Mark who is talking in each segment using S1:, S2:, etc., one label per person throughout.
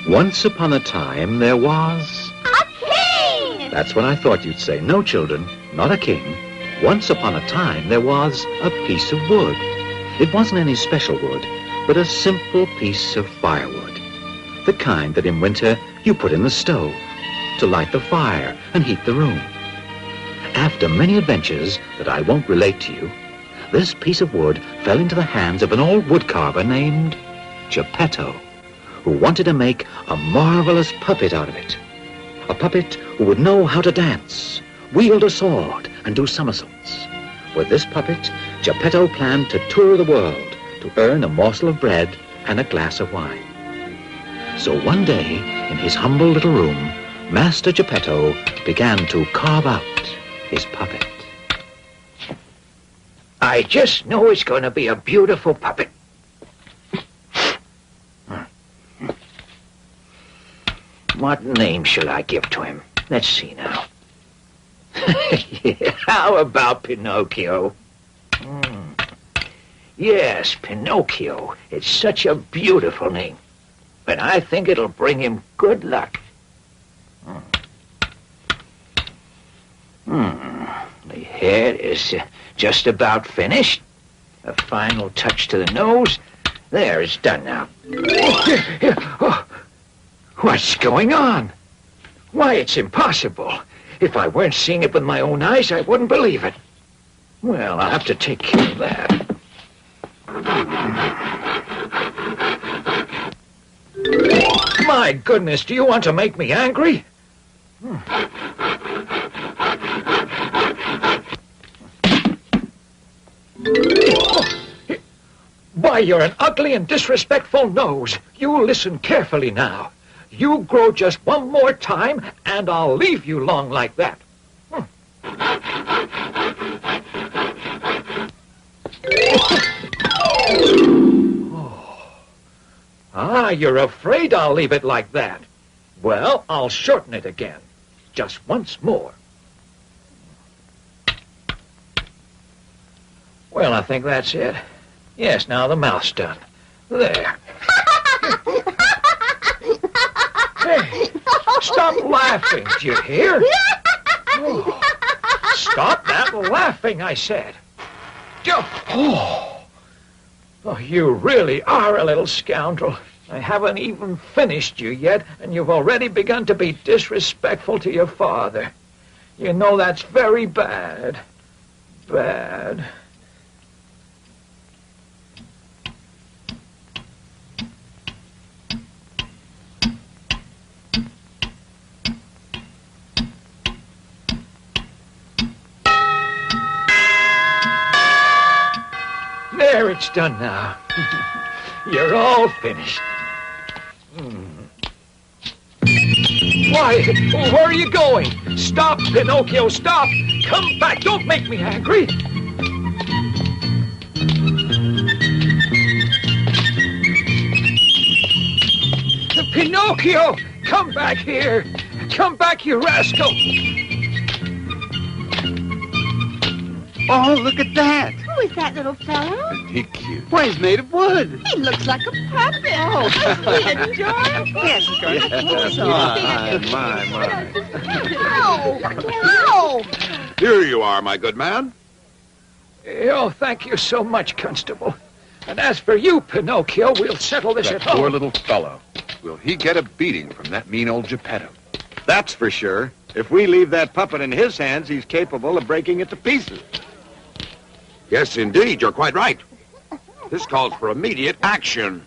S1: Once upon a time, there was...
S2: A king!
S1: That's what I thought you'd say. No, children, not a king. Once upon a time, there was a piece of wood. It wasn't any special wood, but a simple piece of firewood. The kind that in winter you put in the stove to light the fire and heat the room. After many adventures that I won't relate to you, this piece of wood fell into the hands of an old woodcarver named Geppetto, who wanted to make a marvelous puppet out of it. A puppet who would know how to dance, wield a sword, and do somersaults. With this puppet, Geppetto planned to tour the world to earn a morsel of bread and a glass of wine. So one day, in his humble little room, Master Geppetto began to carve out his puppet.
S3: I just know it's going to be a beautiful puppet. What name shall I give to him? Let's see now. How about Pinocchio? Yes, Pinocchio. It's such a beautiful name. But I think it'll bring him good luck. The head is just about finished. A final touch to the nose. There, it's done now. Oh, what's going on? Why, it's impossible. If I weren't seeing it with my own eyes, I wouldn't believe it. Well, I'll have to take care of that. My goodness, do you want to make me angry? Why, you're an ugly and disrespectful nose. You listen carefully now. You grow just one more time, and I'll leave you long like that. Ah, you're afraid I'll leave it like that. Well, I'll shorten it again. Just once more. Well, I think that's it. Yes, now the mouth's done. There. Hey, stop laughing, do you hear? Oh, stop that laughing, I said. Oh, you really are a little scoundrel. I haven't even finished you yet, and you've already begun to be disrespectful to your father. You know that's very bad. Bad. There, it's done now. You're all finished. Why, where are you going? Stop, Pinocchio, stop! Come back, don't make me angry! Pinocchio, come back here! Come back, you rascal!
S4: Oh, look at that!
S2: Who is that little fellow?
S4: Isn't he cute? Why, he's made of wood.
S2: He looks like a puppet. Oh, isn't he adorable?
S4: Yes, I think so. My.
S2: No!
S5: Here you are, my good man.
S3: Oh, thank you so much, Constable. And as for you, Pinocchio, we'll settle this at
S5: That poor
S3: home.
S5: little fellow. Will he get a beating from that mean old Geppetto?
S4: That's for sure. If we leave that puppet in his hands, he's capable of breaking it to pieces.
S5: Yes, indeed, you're quite right. This calls for immediate action.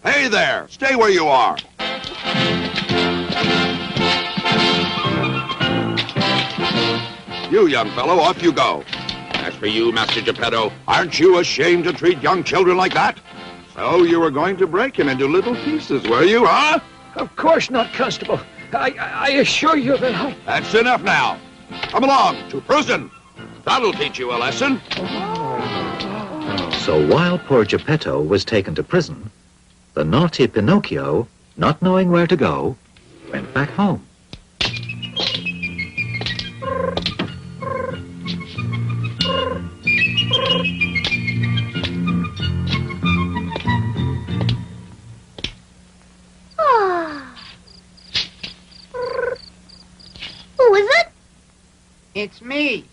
S5: Hey there, stay where you are. You, young fellow, off you go. As for you, Master Geppetto, aren't you ashamed to treat young children like that? So you were going to break him into little pieces, were you, huh?
S3: Of course not, Constable. I assure you that I...
S5: That's enough now. Come along to prison. That'll teach you a lesson.
S1: So while poor Geppetto was taken to prison, the naughty Pinocchio, not knowing where to go, went back home.
S6: It's me.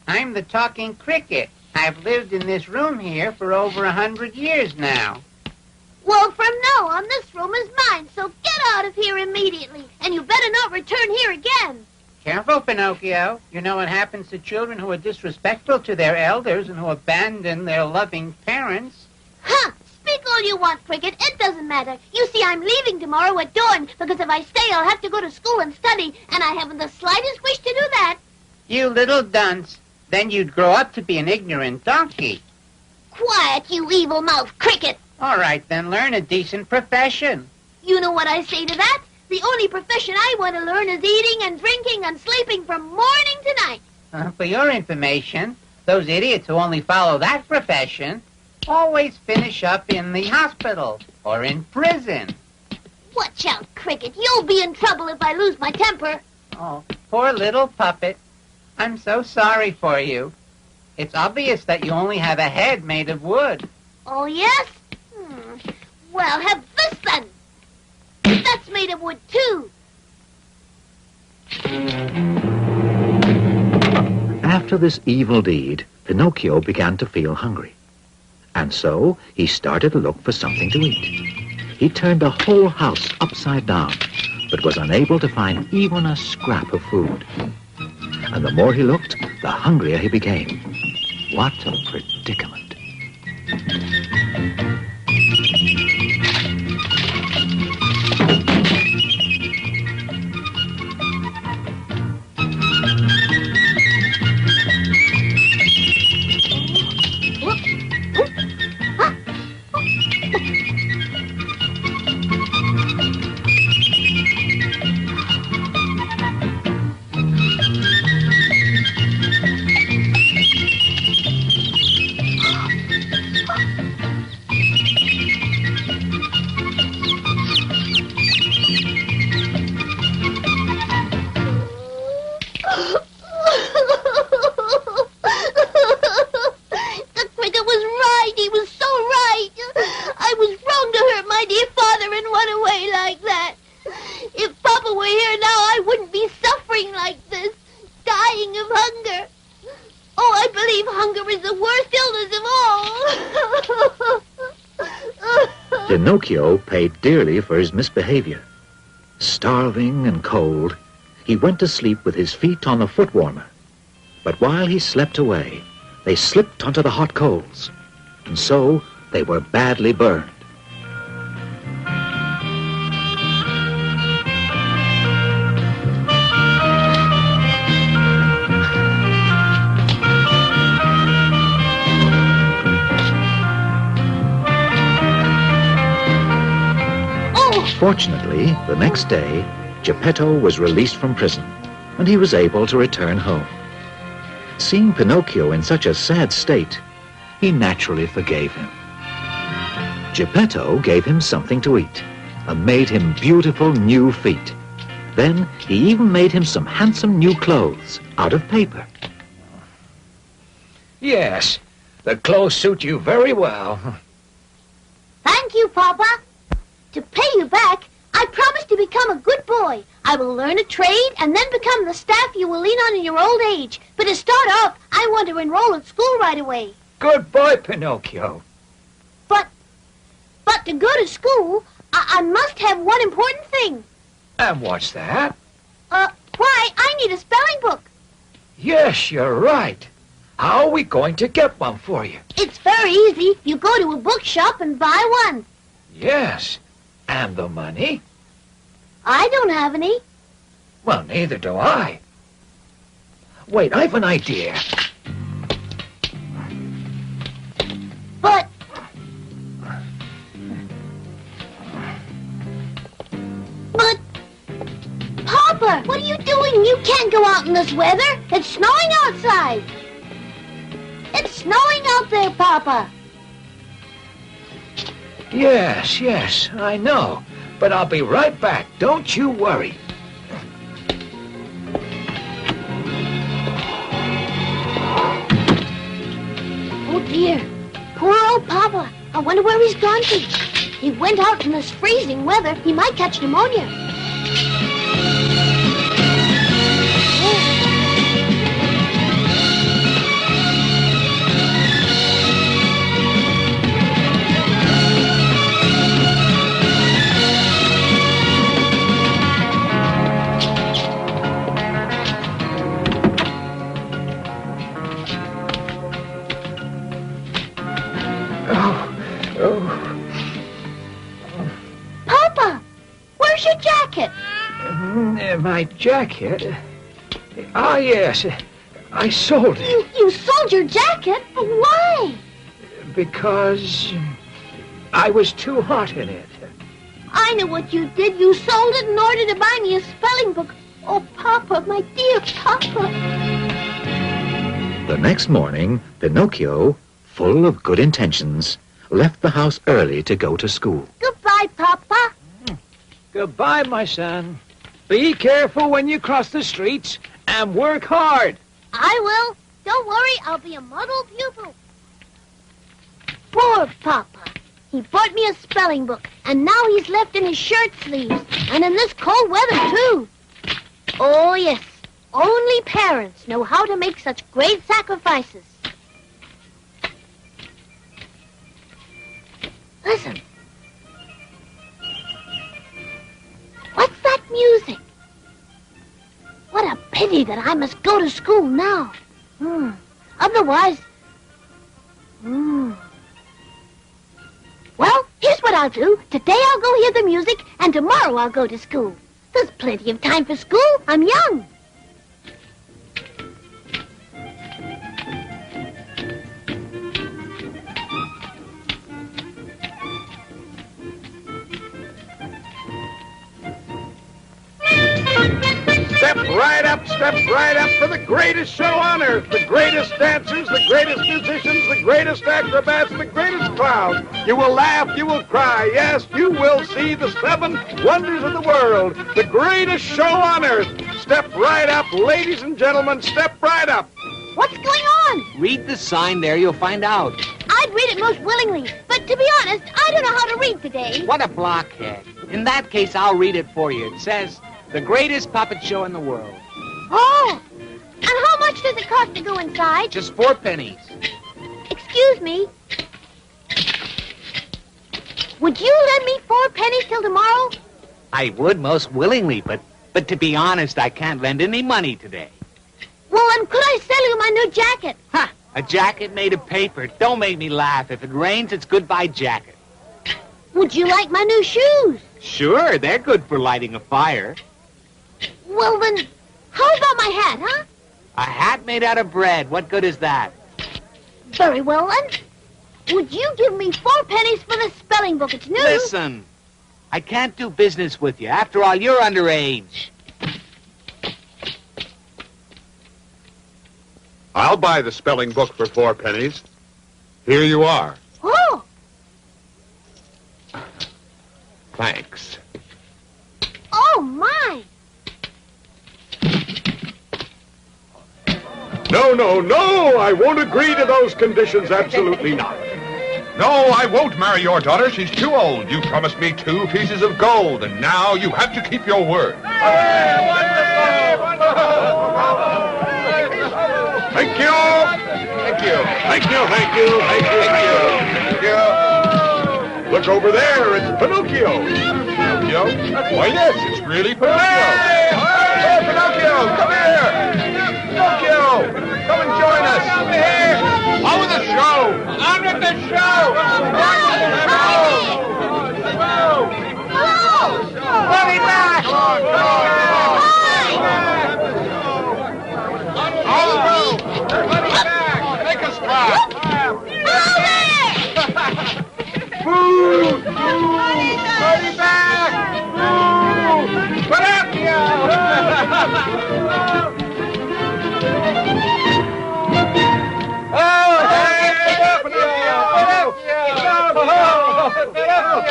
S6: I'm the talking cricket. I've lived in this room here for over 100 years now.
S2: Well, from now on, this room is mine, so get out of here immediately, and you better not return here again.
S6: Careful, Pinocchio. You know what happens to children who are disrespectful to their elders and who abandon their loving parents.
S2: Huh! Speak all you want, Cricket. It doesn't matter. You see, I'm leaving tomorrow at dawn, because if I stay, I'll have to go to school and study, and I haven't the slightest wish to do that.
S6: You little dunce. Then you'd grow up to be an ignorant donkey.
S2: Quiet, you evil-mouthed Cricket.
S6: All right, then learn a decent profession.
S2: You know what I say to that? The only profession I want to learn is eating and drinking and sleeping from morning to night.
S6: For your information, those idiots who only follow that profession always finish up in the hospital or in prison.
S2: Watch out, Cricket. You'll be in trouble if I lose my temper.
S6: Oh, poor little puppet. I'm so sorry for you. It's obvious that you only have a head made of wood.
S2: Oh, yes? Well, have this then. That's made of wood, too.
S1: After this evil deed, Pinocchio began to feel hungry. And so he started to look for something to eat. He turned the whole house upside down, but was unable to find even a scrap of food. And the more he looked, the hungrier he became. What a predicament. Pinocchio paid dearly for his misbehavior. Starving and cold, he went to sleep with his feet on the foot warmer. But while he slept away, they slipped onto the hot coals, and so they were badly burned. Fortunately, the next day, Geppetto was released from prison, and he was able to return home. Seeing Pinocchio in such a sad state, he naturally forgave him. Geppetto gave him something to eat, and made him beautiful new feet. Then he even made him some handsome new clothes out of paper.
S3: Yes, the clothes suit you very well.
S2: Thank you, Papa. To pay you back, I promise to become a good boy. I will learn a trade and then become the staff you will lean on in your old age. But to start off, I want to enroll at school right away.
S3: Good boy, Pinocchio.
S2: But to go to school, I must have one important thing.
S3: And what's that?
S2: Why, I need a spelling book.
S3: Yes, you're right. How are we going to get one for you?
S2: It's very easy. You go to a bookshop and buy one.
S3: Yes. And the money?
S2: I don't have any.
S3: Well, neither do I. Wait, I've an idea.
S2: But... Papa, what are you doing? You can't go out in this weather. It's snowing outside. It's snowing out there, Papa.
S3: Yes, I know. But I'll be right back. Don't you worry.
S2: Oh, dear. Poor old Papa. I wonder where he's gone to. He went out in this freezing weather. He might catch pneumonia.
S3: My jacket? Ah, yes. I sold it.
S2: You sold your jacket? Why?
S3: Because I was too hot in it.
S2: I know what you did. You sold it in order to buy me a spelling book. Oh, Papa, my dear Papa.
S1: The next morning, Pinocchio, full of good intentions, left the house early to go to school.
S2: Goodbye, Papa.
S3: Goodbye, my son. Be careful when you cross the streets and work hard.
S2: I will. Don't worry, I'll be a model pupil. Poor Papa. He bought me a spelling book, and now he's left in his shirt sleeves, and in this cold weather, too. Oh, yes. Only parents know how to make such great sacrifices. Listen. What's that music? What a pity that I must go to school now. Otherwise... Well, here's what I'll do. Today I'll go hear the music, and tomorrow I'll go to school. There's plenty of time for school. I'm young.
S4: Step right up for the greatest show on earth. The greatest dancers, the greatest musicians, the greatest acrobats, the greatest clowns. You will laugh, you will cry. Yes, you will see the 7 wonders of the world. The greatest show on earth. Step right up, ladies and gentlemen, step right up.
S2: What's going on?
S6: Read the sign there, you'll find out.
S2: I'd read it most willingly, but to be honest, I don't know how to read today.
S6: What a blockhead. In that case, I'll read it for you. It says, the greatest puppet show in the world.
S2: Oh, and how much does it cost to go inside?
S6: Just 4 pennies.
S2: Excuse me. Would you lend me 4 pennies till tomorrow?
S6: I would most willingly, but to be honest, I can't lend any money today.
S2: Well, then could I sell you my new jacket?
S6: Ha! A jacket made of paper. Don't make me laugh. If it rains, it's goodbye jacket.
S2: Would you like my new shoes?
S6: Sure, they're good for lighting a fire.
S2: Well, then, how about my hat, huh?
S6: A hat made out of bread. What good is that?
S2: Very well, then. Would you give me 4 pennies for the spelling book? It's new.
S6: Listen, I can't do business with you. After all, you're underage.
S5: I'll buy the spelling book for 4 pennies. Here you are.
S2: Oh!
S5: Thanks.
S2: Oh, my!
S4: No, I won't agree to those conditions, absolutely not.
S5: No, I won't marry your daughter. She's too old. You promised me 2 pieces of gold, and now you have to keep your word.
S4: Thank you.
S5: Thank you.
S4: Thank you, thank you, thank you, thank you. Look over there, it's Pinocchio.
S5: Pinocchio? Why, yes, it's really Pinocchio. Hey, Pinocchio, come here. Pinocchio, come and join us. Over here. On with the show. On with the show.
S6: We'll be back.
S5: Make us laugh.
S4: Food! Party back! Food!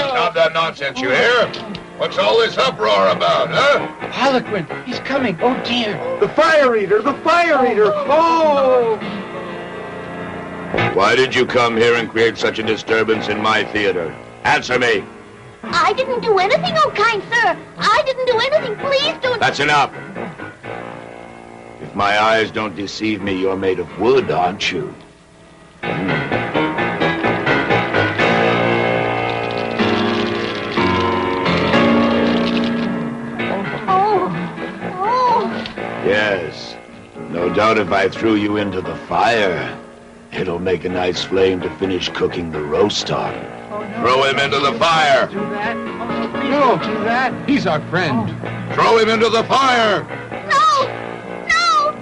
S5: Stop that nonsense, you hear? What's all this uproar about, huh?
S6: Harlequin, he's coming. Oh, dear.
S4: The fire eater! The fire eater! Oh!
S5: Why did you come here and create such a disturbance in my theater? Answer me.
S2: I didn't do anything, oh kind sir. I didn't do anything. Please don't...
S5: That's enough. If my eyes don't deceive me, you're made of wood, aren't you? Yes. No doubt if I threw you into the fire, it'll make a nice flame to finish cooking the roast on.
S6: Oh, no.
S5: Throw him into the fire.
S6: Do that.
S5: No.
S6: Do that.
S5: He's our friend. Throw him into the fire.
S2: No! No!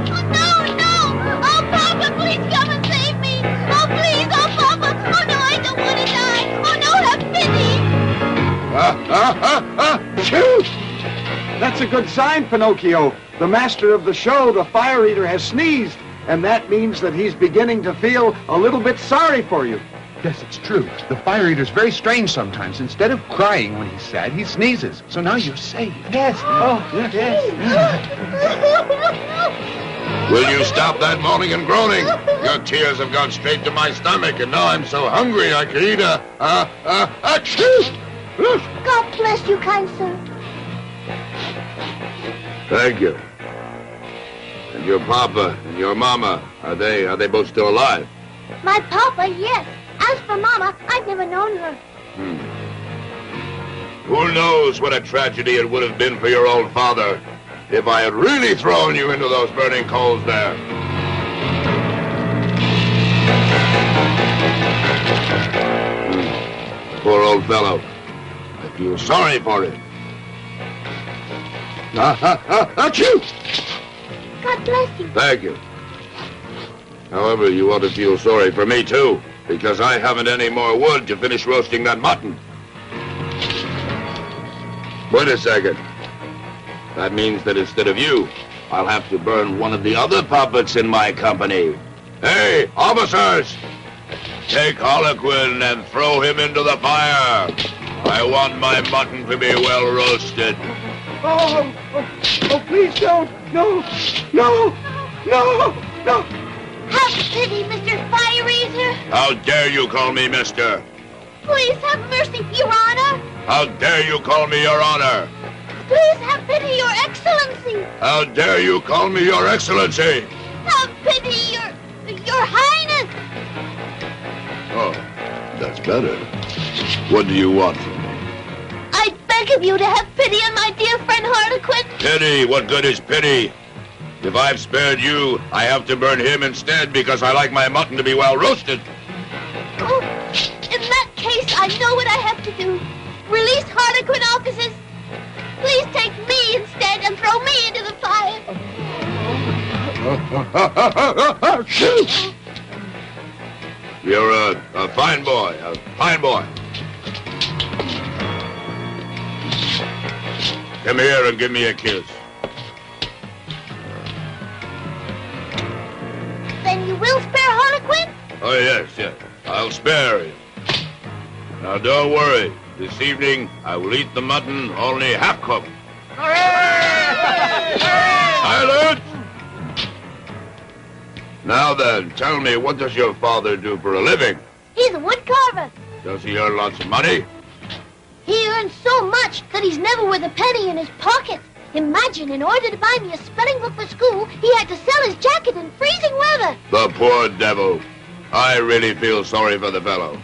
S2: Oh, no, no! Oh, Papa, please come and save me! Oh, please! Oh, Papa! Oh, no, I don't want to die! Oh, no, have pity!
S4: Shoot! That's a good sign, Pinocchio. The master of the show, the fire eater, has sneezed. And that means that he's beginning to feel a little bit sorry for you.
S5: Yes, it's true. The fire eater's very strange sometimes. Instead of crying when he's sad, he sneezes. So now you're safe.
S6: Yes. Oh, yes.
S5: Will you stop that moaning and groaning? Your tears have gone straight to my stomach, and now I'm so hungry I could eat achoo!
S2: God bless you, kind sir.
S5: Thank you. And your papa and your mama, are they both still alive?
S2: My papa, yes. As for Mama, I've never known her.
S5: Who knows what a tragedy it would have been for your old father if I had really thrown you into those burning coals there. Poor old fellow. I feel sorry for him. Achoo!
S2: God bless you.
S5: Thank you. However, you ought to feel sorry for me, too, because I haven't any more wood to finish roasting that mutton. Wait a second. That means that instead of you, I'll have to burn one of the other puppets in my company. Hey, officers! Take Harlequin and throw him into the fire. I want my mutton to be well roasted.
S4: Oh, please don't. No.
S2: Have pity, Mr. Fire Eater.
S5: How dare you call me mister?
S2: Please have mercy, Your Honor.
S5: How dare you call me your honor?
S2: Please have pity, Your Excellency.
S5: How dare you call me your excellency?
S2: Have pity, Your Highness.
S5: Oh, that's better. What do you want from me?
S2: I beg of you to have pity on my dear friend Harlequin.
S5: Pity? What good is pity? If I've spared you, I have to burn him instead because I like my mutton to be well roasted.
S2: Oh, in that case, I know what I have to do. Release Harlequin, officers. Please take me instead and throw me into the fire.
S5: Shoot! You're a fine boy, a fine boy. Come here and give me a kiss.
S2: Then you will spare Harlequin?
S5: Oh, yes. I'll spare him. Now, don't worry. This evening, I will eat the mutton only half cooked. Silence! Now then, tell me, what does your father do for a living?
S2: He's a wood carver.
S5: Does he earn lots of money?
S2: He earns so much that he's never with a penny in his pocket. Imagine, in order to buy me a spelling book for school, he had to sell his jacket in freezing weather.
S5: The poor devil. I really feel sorry for the fellow.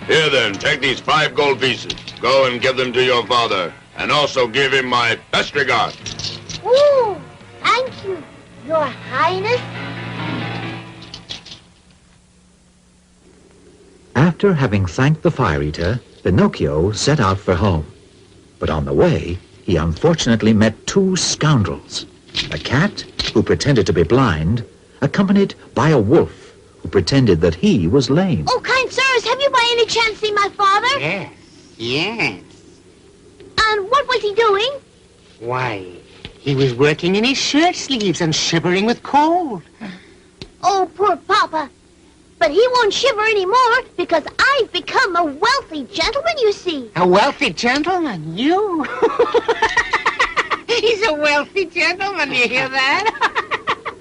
S5: Here then, take these 5 gold pieces. Go and give them to your father. And also give him my best regards.
S2: Ooh, thank you, Your Highness.
S1: After having thanked the fire eater, Pinocchio set out for home. But on the way, he unfortunately met 2 scoundrels. A cat, who pretended to be blind, accompanied by a wolf, who pretended that he was lame.
S2: Oh, kind sirs, have you by any chance seen my father?
S6: Yes.
S2: And what was he doing?
S6: Why, he was working in his shirt sleeves and shivering with cold.
S2: Oh, poor Papa. But he won't shiver anymore because I've become a wealthy gentleman, you see.
S6: A wealthy gentleman? You? He's a wealthy gentleman, you hear that?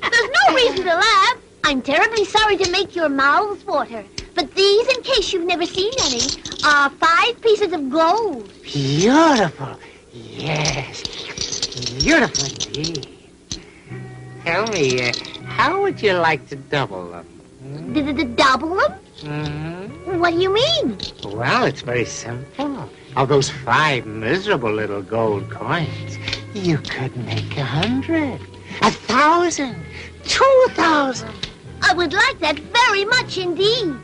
S2: There's no reason to laugh. I'm terribly sorry to make your mouths water. But these, in case you've never seen any, are 5 pieces of gold.
S6: Beautiful. Yes. Beautiful indeed. Tell me, how would you like to double them?
S2: Double them?
S6: Mm-hmm.
S2: What do you mean?
S6: Well, it's very simple. Of those 5 miserable little gold coins, you could make 100, 1,000, 2,000.
S2: I would like that very much indeed.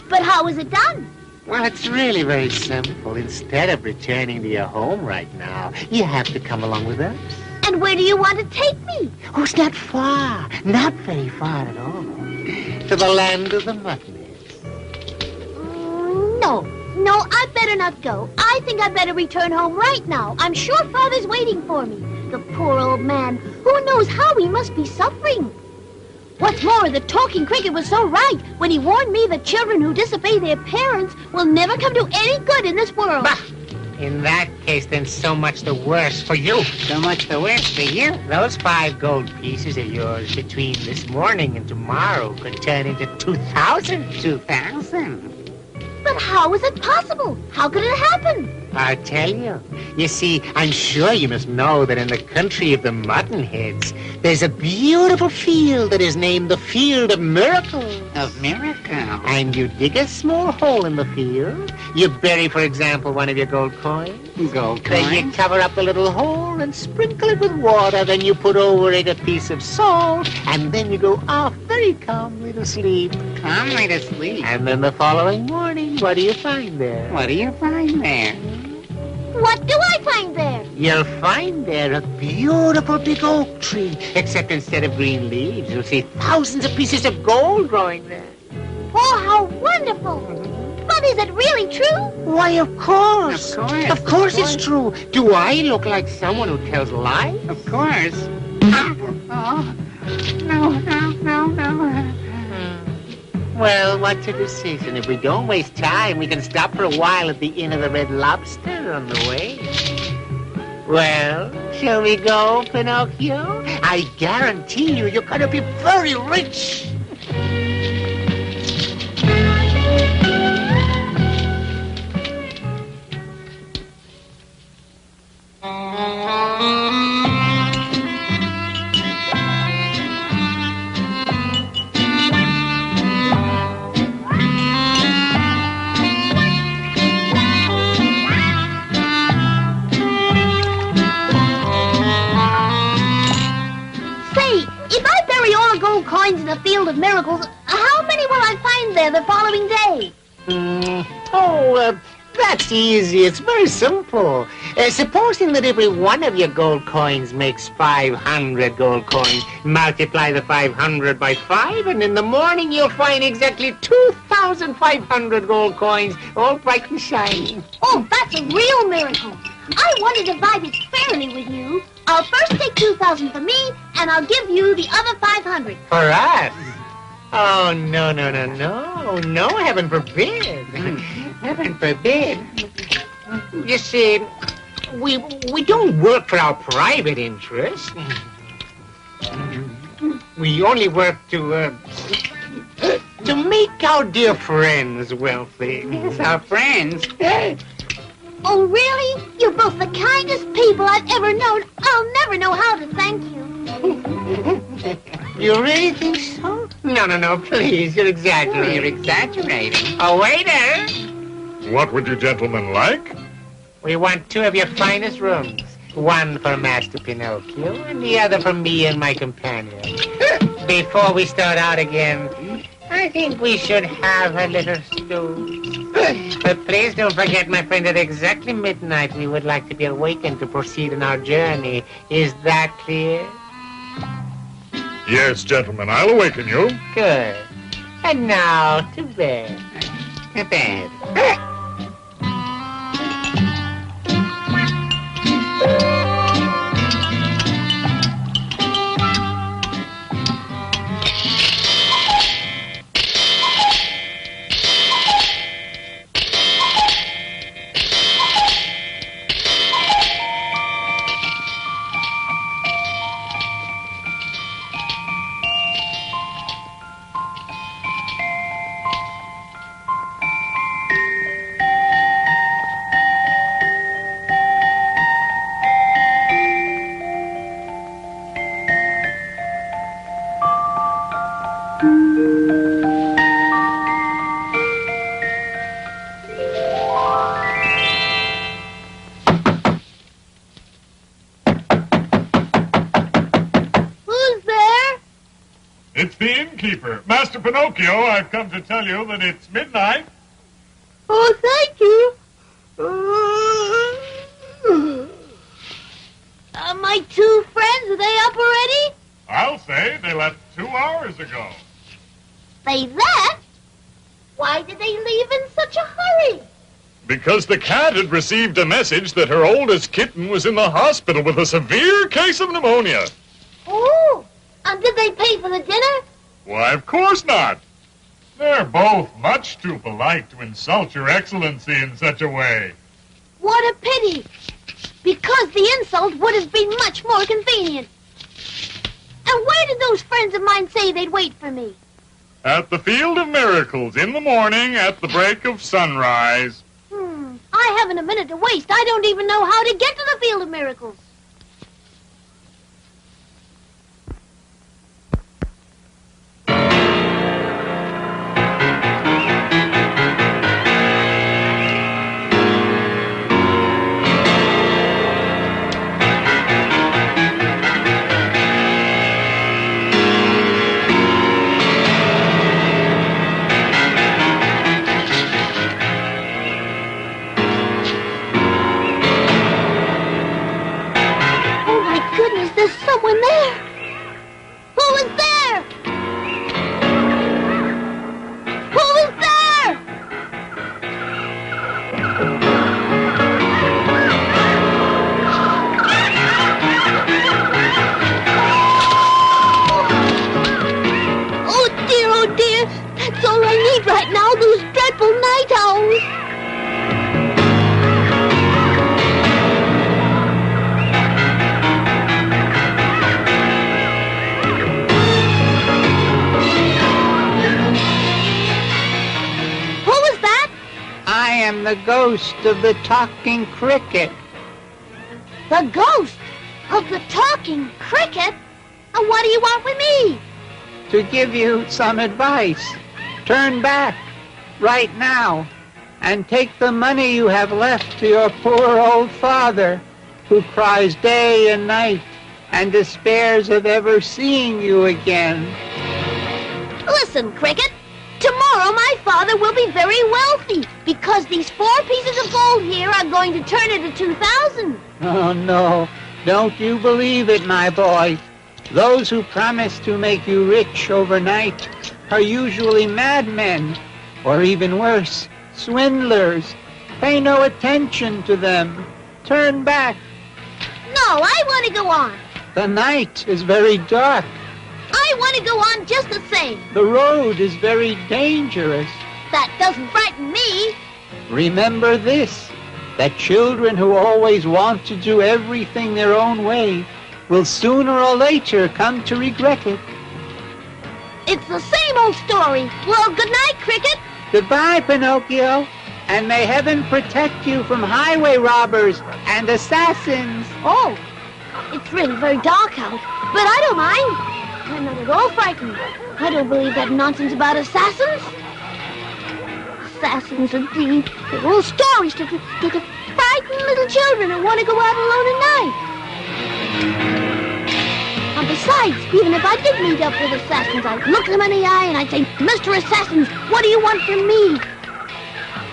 S2: But how is it done?
S7: Well, it's really very simple. Instead of returning to your home right now, you have to come along with us.
S2: And where do you want to take me?
S7: Oh, it's not far. Not very far at all. To the land of the Muttonheads.
S2: No, I'd better not go. I think I'd better return home right now. I'm sure Father's waiting for me. The poor old man. Who knows how he must be suffering? What's more, the talking cricket was so right when he warned me that children who disobey their parents will never come to any good in this world.
S7: Bah! In that case, then so much the worse for you.
S6: So much the worse for you.
S7: Those 5 gold pieces of yours between this morning and tomorrow could turn into 2,000.
S6: 2,000.
S2: But how is it possible? How could it happen?
S7: I'll tell you. You see, I'm sure you must know that in the country of the Muttonheads, there's a beautiful field that is named the Field of Miracles.
S6: Of miracles.
S7: And you dig a small hole in the field. You bury, for example, one of your gold coins.
S6: Gold
S7: Then you
S6: coins.
S7: cover up the little hole and sprinkle it with water. Then you put over it a piece of salt. And then you go off very calmly to sleep.
S6: Calmly to sleep.
S7: And then the following morning, what do you find there?
S6: What do you find there?
S2: What do I find there?
S7: You'll find there a beautiful big oak tree. Except instead of green leaves, you'll see thousands of pieces of gold growing there.
S2: Oh, how wonderful. But is it really true?
S7: Why, of course.
S6: Of course.
S7: Of course it's true. Do I look like someone who tells lies?
S6: Of course. Oh, no.
S7: Well, what's your decision? If we don't waste time, we can stop for a while at the Inn of the Red Lobster on the way. Well, shall we go, Pinocchio? I guarantee you're going to be very rich.
S2: Coins in the Field of Miracles, how many will I find there the following day?
S7: That's easy. It's very simple. Supposing that every one of your gold coins makes 500 gold coins, multiply the 500 by 5, and in the morning you'll find exactly 2,500 gold coins, all bright and shiny.
S2: Oh, that's a real miracle. I want to divide it fairly with you. I'll first take 2,000 for me, and I'll give you the other 500.
S7: For us? Oh, no. No, heaven forbid. Heaven forbid. You see, we don't work for our private interest. We only work to make our dear friends wealthy.
S6: Yes, our friends.
S2: Oh, really? You're both the kindest people I've ever known. I'll never know how to thank you.
S7: You really think so? No, please, you're exaggerating.
S6: You're exaggerating.
S7: Oh, waiter!
S5: What would you gentlemen like?
S7: We want 2 of your finest rooms. One for Master Pinocchio and the other for me and my companion. Before we start out again, I think we should have a little stew. But please don't forget, my friend, at exactly midnight we would like to be awakened to proceed on our journey. Is that clear?
S5: Yes, gentlemen, I'll awaken you.
S7: Good. And now, to bed.
S6: To bed.
S5: Master Pinocchio, I've come to tell you that it's midnight.
S2: Oh, thank you. My two friends, are they up already?
S5: I'll say they left 2 hours ago.
S2: They left? Why did they leave in such a hurry?
S5: Because the cat had received a message that her oldest kitten was in the hospital with a severe case of pneumonia.
S2: Oh, and did they pay for the dinner?
S5: Why, of course not. They're both much too polite to insult your excellency in such a way.
S2: What a pity. Because the insult would have been much more convenient. And where did those friends of mine say they'd wait for me?
S5: At the Field of Miracles in the morning at the break of sunrise.
S2: I haven't a minute to waste. I don't even know how to get to the Field of Miracles. There's someone there. Who is there? Who is there? Oh dear. That's all I need right now, those dreadful night owls.
S6: I am the ghost of the talking cricket.
S2: The ghost of the talking cricket? And what do you want with me?
S6: To give you some advice. Turn back right now and take the money you have left to your poor old father, who cries day and night and despairs of ever seeing you again.
S2: Listen, Cricket. Tomorrow my father will be very wealthy because these 4 pieces of gold here are going to turn into 2,000.
S6: Oh, no. Don't you believe it, my boy. Those who promise to make you rich overnight are usually madmen, or even worse, swindlers. Pay no attention to them. Turn back.
S2: No, I want to go on.
S6: The night is very dark.
S2: I want to go on just the same.
S6: The road is very dangerous.
S2: That doesn't frighten me.
S6: Remember this, that children who always want to do everything their own way will sooner or later come to regret it.
S2: It's the same old story. Well, good night, Cricket.
S6: Goodbye, Pinocchio, and may heaven protect you from highway robbers and assassins.
S2: Oh, it's really very dark out, but I don't mind. I'm not at all frightened. I don't believe that nonsense about assassins. Assassins, indeed. They're all stories to frighten little children who want to go out alone at night. And besides, even if I did meet up with assassins, I'd look them in the eye and I'd say, Mr. Assassins, what do you want from me?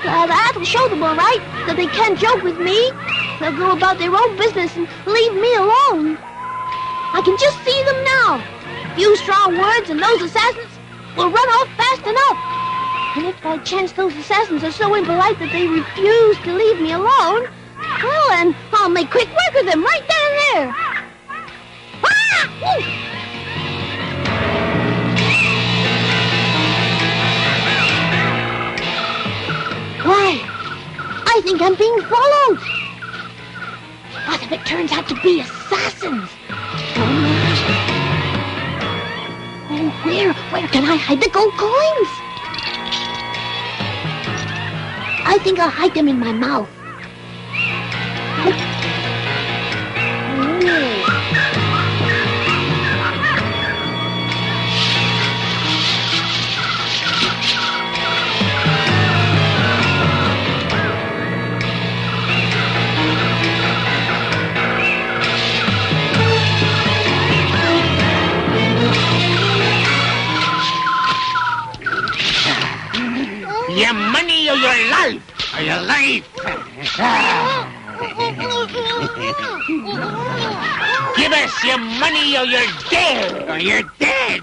S2: That'll show them, all right, that they can't joke with me. They'll go about their own business and leave me alone. I can just see them now. A few strong words and those assassins will run off fast enough. And if by chance those assassins are so impolite that they refuse to leave me alone, well then, I'll make quick work of them right then and there. Ah! Woo! Why, I think I'm being followed. What if it turns out to be assassins? Oh, where can I hide the gold coins? I think I'll hide them in my mouth.
S7: Your money or your life? Or your life? Give us your money or you're dead. Or you're dead.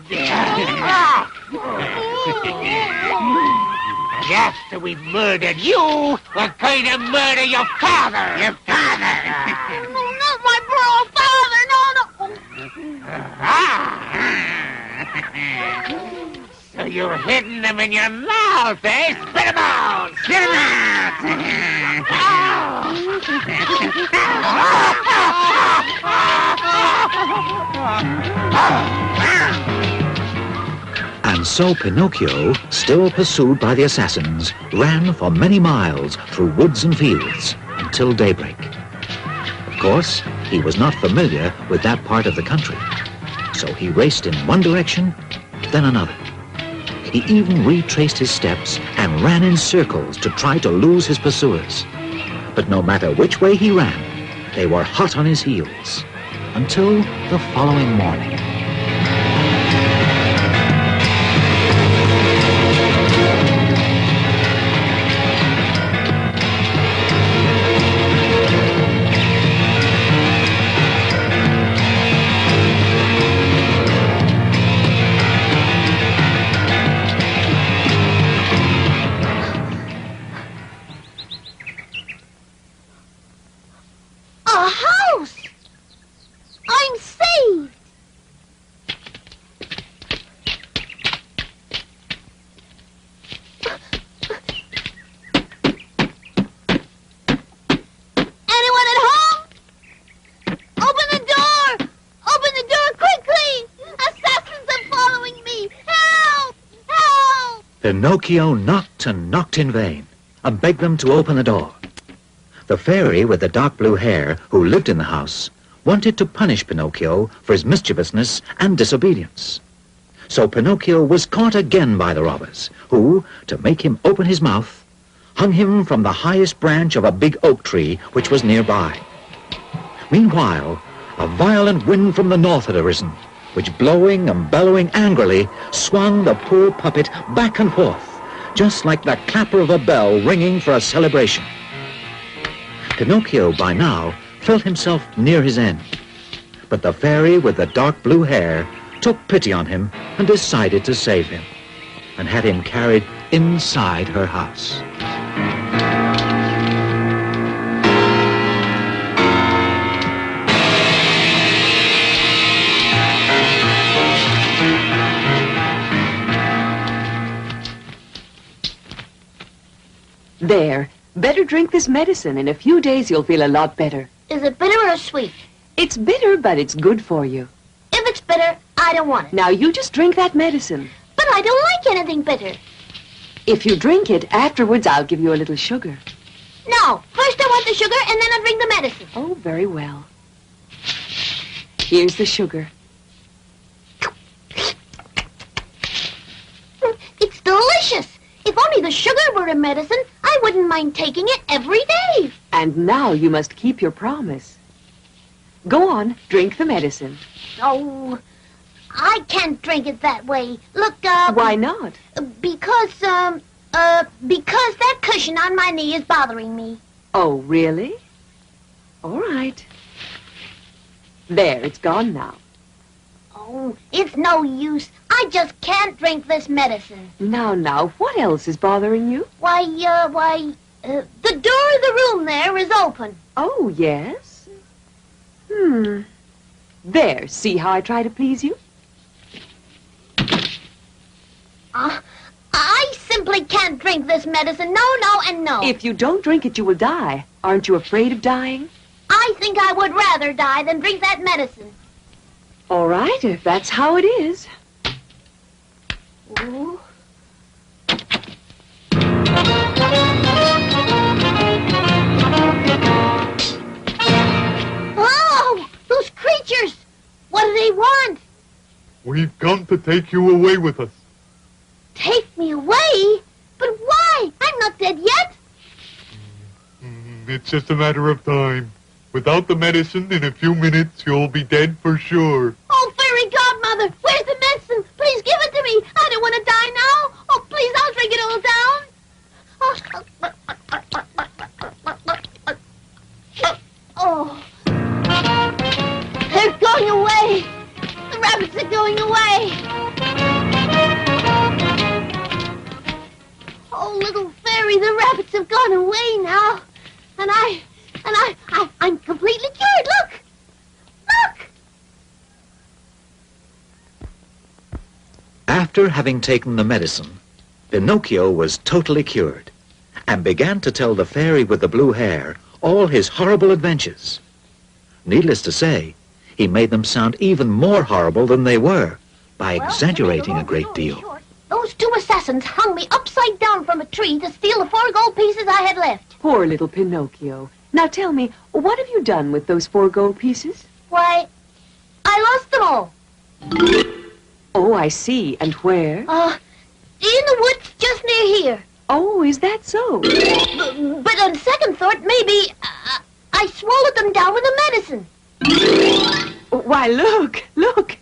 S7: And after we've murdered you, we're going to murder your father. Your father.
S2: No, not my poor old father. No, no.
S7: So you're hiding them in your mouth, eh? Spit them out! Spit them out!
S1: And so Pinocchio, still pursued by the assassins, ran for many miles through woods and fields until daybreak. Of course, he was not familiar with that part of the country, so he raced in one direction, then another. He even retraced his steps and ran in circles to try to lose his pursuers. But no matter which way he ran, they were hot on his heels until the following morning.
S2: A house! I'm saved! Anyone at home? Open the door! Open the door quickly! Assassins are following me! Help! Help!
S1: Pinocchio knocked and knocked in vain and begged them to open the door. The fairy with the dark blue hair who lived in the house wanted to punish Pinocchio for his mischievousness and disobedience. So Pinocchio was caught again by the robbers, who, to make him open his mouth, hung him from the highest branch of a big oak tree which was nearby. Meanwhile, a violent wind from the north had arisen, which, blowing and bellowing angrily, swung the poor puppet back and forth, just like the clapper of a bell ringing for a celebration. Pinocchio, by now, felt himself near his end. But the fairy with the dark blue hair took pity on him and decided to save him, and had him carried inside her house.
S8: There. Better drink this medicine. In a few days you'll feel a lot better.
S2: Is it bitter or sweet?
S8: It's bitter, but it's good for you.
S2: If it's bitter, I don't want it.
S8: Now you just drink that medicine.
S2: But I don't like anything bitter.
S8: If you drink it, afterwards I'll give you a little sugar.
S2: No, first I want the sugar and then I'll drink the medicine.
S8: Oh, very well. Here's the sugar.
S2: It's delicious. If only the sugar were a medicine, I wouldn't mind taking it every day.
S8: And now you must keep your promise. Go on, drink the medicine.
S2: Oh, I can't drink it that way. Look,
S8: Why not?
S2: because that cushion on my knee is bothering me.
S8: Oh, really? All right. There, it's gone now.
S2: Oh, it's no use. I just can't drink this medicine.
S8: Now, what else is bothering you?
S2: Why, the door of the room there is open.
S8: Oh, yes? There, see how I try to please you?
S2: I simply can't drink this medicine. No, and no.
S8: If you don't drink it, you will die. Aren't you afraid of dying?
S2: I think I would rather die than drink that medicine.
S8: All right, if that's how it is.
S2: Ooh. Oh, those creatures! What do they want?
S5: We've come to take you away with us.
S2: Take me away? But why? I'm not dead yet.
S5: It's just a matter of time. Without the medicine, in a few minutes, you'll be dead for sure.
S2: Oh, fairy godmother, where's the medicine? Please give it to me. I don't want to die now. Oh, please, I'll drink it all down. Oh, little fairy, the rabbits have gone away now. And I'm completely cured. Look! Look!
S1: After having taken the medicine, Pinocchio was totally cured and began to tell the fairy with the blue hair all his horrible adventures. Needless to say, he made them sound even more horrible than they were by exaggerating a great deal.
S2: Those two assassins hung me upside down from a tree to steal the 4 gold pieces I had left.
S8: Poor little Pinocchio. Now tell me, what have you done with those 4 gold pieces?
S2: Why, I lost them all.
S8: Oh, I see. And where?
S2: In the woods just near here.
S8: Oh, is that so?
S2: But on second thought, maybe I swallowed them down with the medicine.
S8: Why, look, look.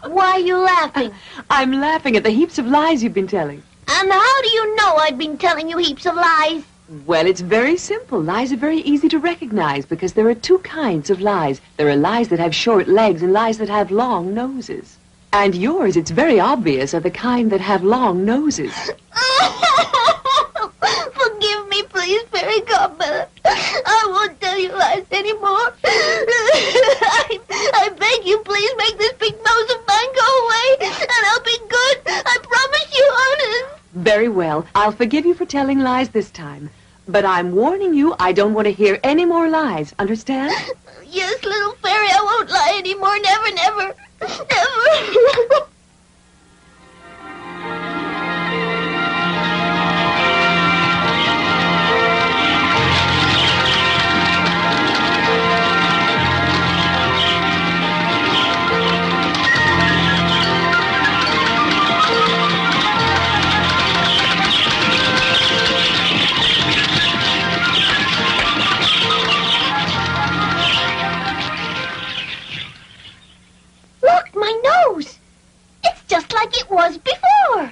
S2: Why are you laughing?
S8: I'm laughing at the heaps of lies you've been telling.
S2: And how do you know I've been telling you heaps of lies?
S8: Well, it's very simple. Lies are very easy to recognize because there are 2 kinds of lies. There are lies that have short legs and lies that have long noses. And yours, it's very obvious, are the kind that have long noses.
S2: Forgive me, please, Fairy Godmother. I won't tell you lies anymore. I beg you, please make this big nose of mine go away, and I'll be good. I promise you, honest.
S8: Very well. I'll forgive you for telling lies this time. But I'm warning you, I don't want to hear any more lies. Understand?
S2: Yes, little fairy, I won't lie anymore. Never, never, never. Was before.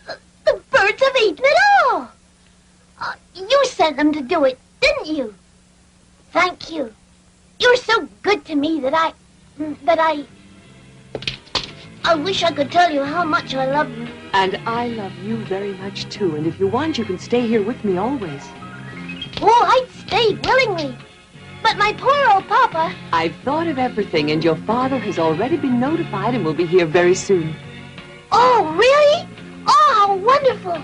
S2: The birds have eaten it all. You sent them to do it, didn't you? Thank you. You're so good to me that I wish I could tell you how much I love you.
S8: And I love you very much, too. And if you want, you can stay here with me always.
S2: Oh, I'd stay willingly. But my poor old papa...
S8: I've thought of everything, and your father has already been notified and will be here very soon.
S2: Oh, really? Oh, how wonderful.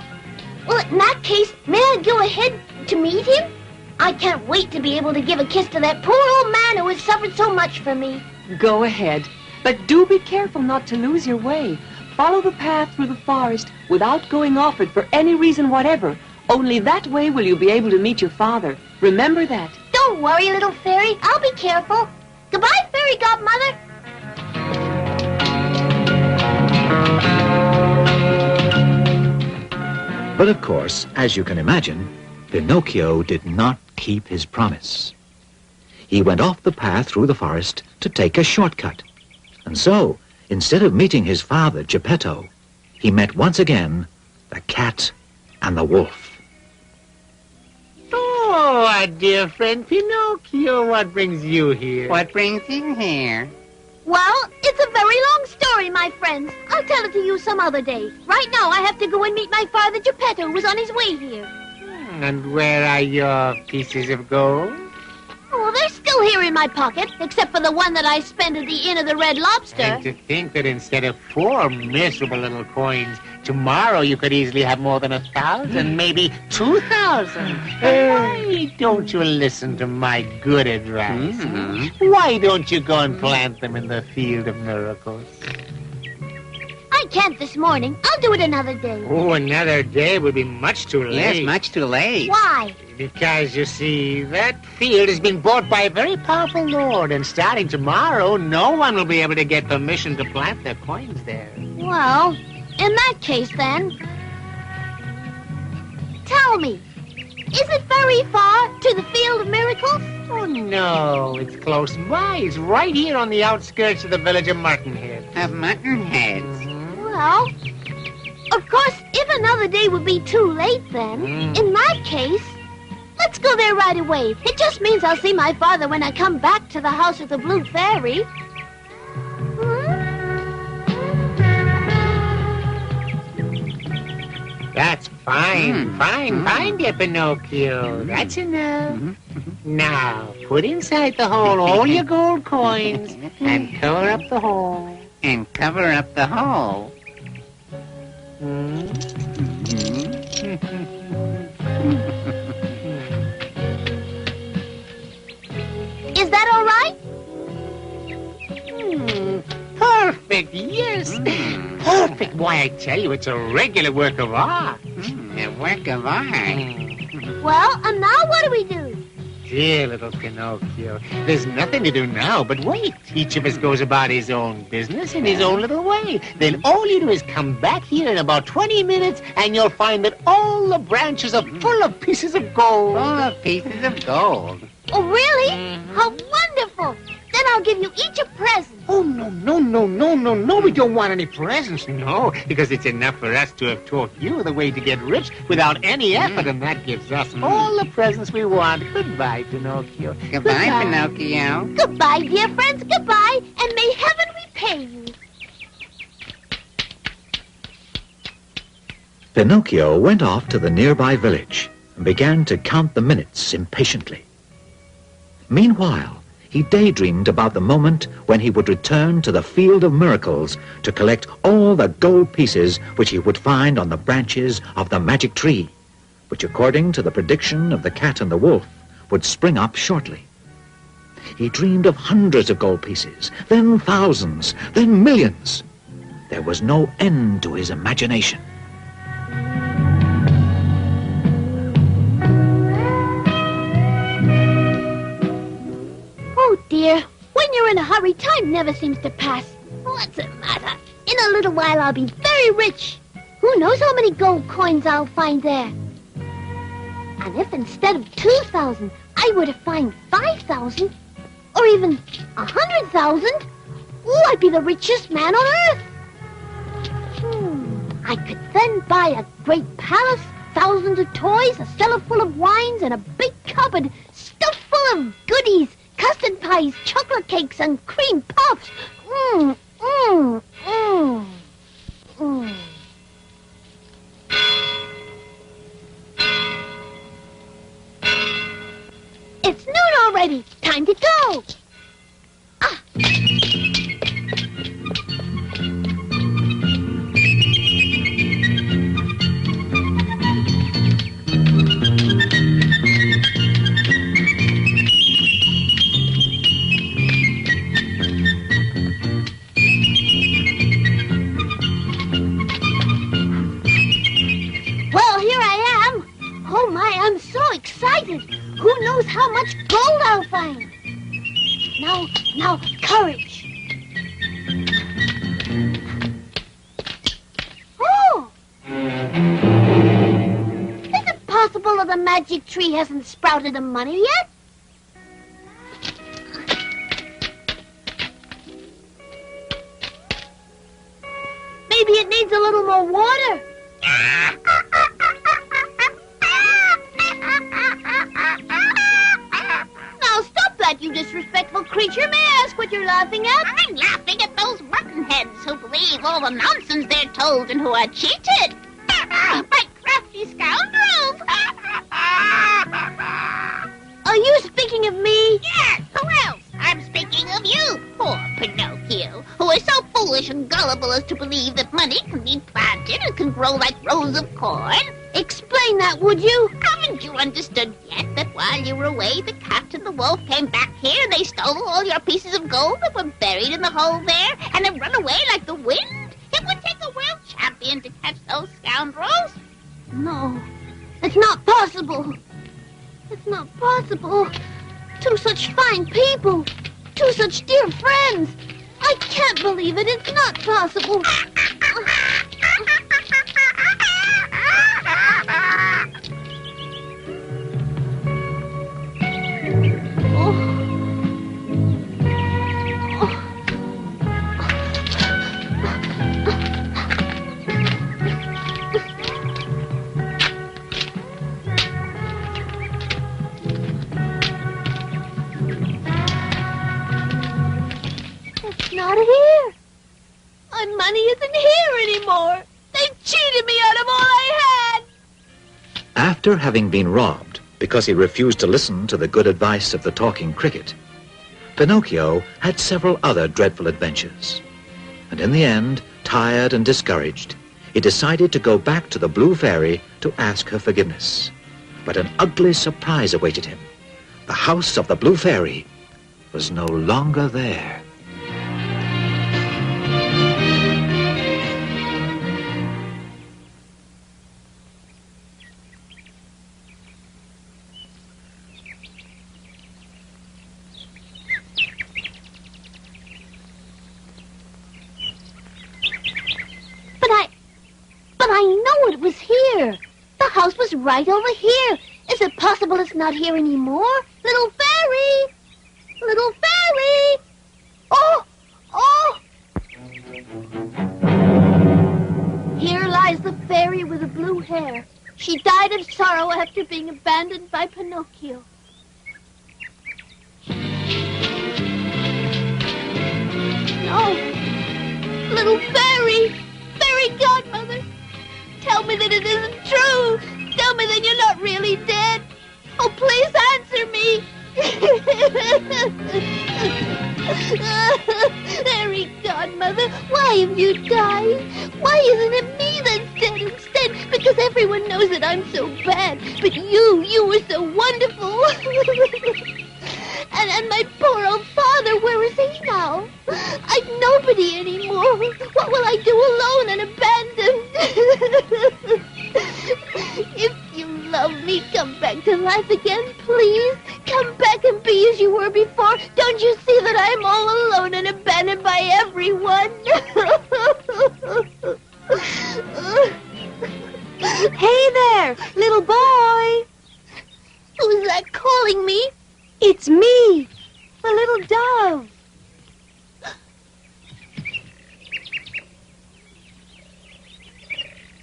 S2: Well, in that case, may I go ahead to meet him? I can't wait to be able to give a kiss to that poor old man who has suffered so much for me.
S8: Go ahead. But do be careful not to lose your way. Follow the path through the forest without going off it for any reason whatever. Only that way will you be able to meet your father. Remember that.
S2: Don't worry, little fairy. I'll be careful. Goodbye, Fairy Godmother.
S1: But of course, as you can imagine, Pinocchio did not keep his promise. He went off the path through the forest to take a shortcut. And so, instead of meeting his father, Geppetto, he met once again the cat and the wolf.
S7: Oh, our dear friend Pinocchio, what brings you here?
S6: What brings you here?
S2: Well, it's a very long story, my friends. I'll tell it to you some other day. Right now, I have to go and meet my father, Geppetto, who was on his way here.
S7: And where are your pieces of gold?
S2: Oh, they're still here in my pocket, except for the one that I spent at the Inn of the Red Lobster.
S7: And to think that instead of 4 miserable little coins, tomorrow you could easily have more than 1,000, maybe 2,000. Why don't you listen to my good advice? Why don't you go and plant them in the field of miracles?
S2: I can't this morning. I'll do it another day.
S7: Oh, another day would be much too late.
S6: Yes, much too late.
S2: Why?
S7: Because, you see, that field has been bought by a very powerful lord, and starting tomorrow, no one will be able to get permission to plant their coins there.
S2: Well, in that case, then, tell me, is it very far to the Field of Miracles?
S7: Oh, no, it's close by. It's right here on the outskirts of the village of Martinhead.
S6: Of Muttonheads.
S2: Well, of course, if another day would be too late, then, in that case, let's go there right away. It just means I'll see my father when I come back to the house of the Blue Fairy.
S7: That's fine, fine, dear Pinocchio. That's enough. Now, put inside the hole all your gold coins and cover up the hole.
S6: And cover up the hole.
S2: Is that all right?
S7: Perfect, yes. Perfect. Why, I tell you, it's a regular work of art.
S6: A work of art.
S2: Well, and now what do we do?
S7: Dear little Pinocchio, there's nothing to do now but wait. Each of us goes about his own business in his own little way. Then all you do is come back here in about 20 minutes and you'll find that all the branches are full of pieces of gold.
S6: Full of pieces of gold.
S2: Oh, really? How wonderful! Then I'll give you each a present.
S7: Oh, no, we don't want any presents, no, because it's enough for us to have taught you the way to get rich without any effort, and that gives us all the presents we want. Goodbye, Pinocchio.
S6: Goodbye, Pinocchio.
S2: Goodbye, dear friends, goodbye, and may heaven repay you.
S1: Pinocchio went off to the nearby village and began to count the minutes impatiently. Meanwhile, he daydreamed about the moment when he would return to the Field of Miracles to collect all the gold pieces which he would find on the branches of the magic tree, which, according to the prediction of the cat and the wolf, would spring up shortly. He dreamed of hundreds of gold pieces, then thousands, then millions. There was no end to his imagination.
S2: Oh, dear. When you're in a hurry, time never seems to pass. What's the matter? In a little while, I'll be very rich. Who knows how many gold coins I'll find there? And if instead of 2,000, I were to find 5,000, or even 100,000, I'd be the richest man on earth. I could then buy a great palace, thousands of toys, a cellar full of wines, and a big cupboard stuffed full of goodies, custard pies, chocolate cakes, and cream puffs. It's noon already. Time to go. Well, here I am. Oh my, I'm so excited. Who knows how much gold I'll find? Now, courage. Oh! Is it possible that the magic tree hasn't sprouted the money yet? Maybe it needs a little more water. Now stop that, you disrespectful creature. May I ask what you're laughing at?
S9: I'm laughing at those muttonheads who believe all the nonsense they're told and who are cheated by crafty scoundrels.
S2: Are you speaking of me?
S9: Yes, who else? I'm speaking of you, poor Pinocchio, who is so foolish and gullible as to believe that money can be planted and can grow like rows of corn.
S2: Explain that, would you?
S9: Haven't you understood yet that while you were away, the cat and the wolf came back here and they stole all your pieces of gold that were buried in the hole there and have run away like the wind? It would take a world champion to catch those scoundrels.
S2: No, it's not possible. It's not possible. Two such fine people. Two such dear friends. I can't believe it. It's not possible. It's not here. My money isn't
S1: After having been robbed because he refused to listen to the good advice of the talking cricket, Pinocchio had several other dreadful adventures. And in the end, tired and discouraged, he decided to go back to the Blue Fairy to ask her forgiveness. But an ugly surprise awaited him. The house of the Blue Fairy was no longer there.
S2: But I know it was here. The house was right over here. Is it possible it's not here anymore? Little fairy! Little fairy! Oh! Oh! Here lies the fairy with the blue hair. She died of sorrow after being abandoned by Pinocchio. No! Little fairy! Fairy godmother! Tell me that it isn't true! Tell me that you're not really dead! Oh, please answer me! Fairy godmother, why have you died? Why isn't it me that's dead instead? Because everyone knows that I'm so bad. But you were so wonderful. And my poor old father, where is he now? I've nobody anymore. What will I do alone and abandoned? If you love me, come back to life again, please. Come back and be as you were before. Don't you see that I'm all alone and abandoned by everyone?
S8: Hey there, little boy.
S2: Who's that calling me?
S8: It's me, the little dove.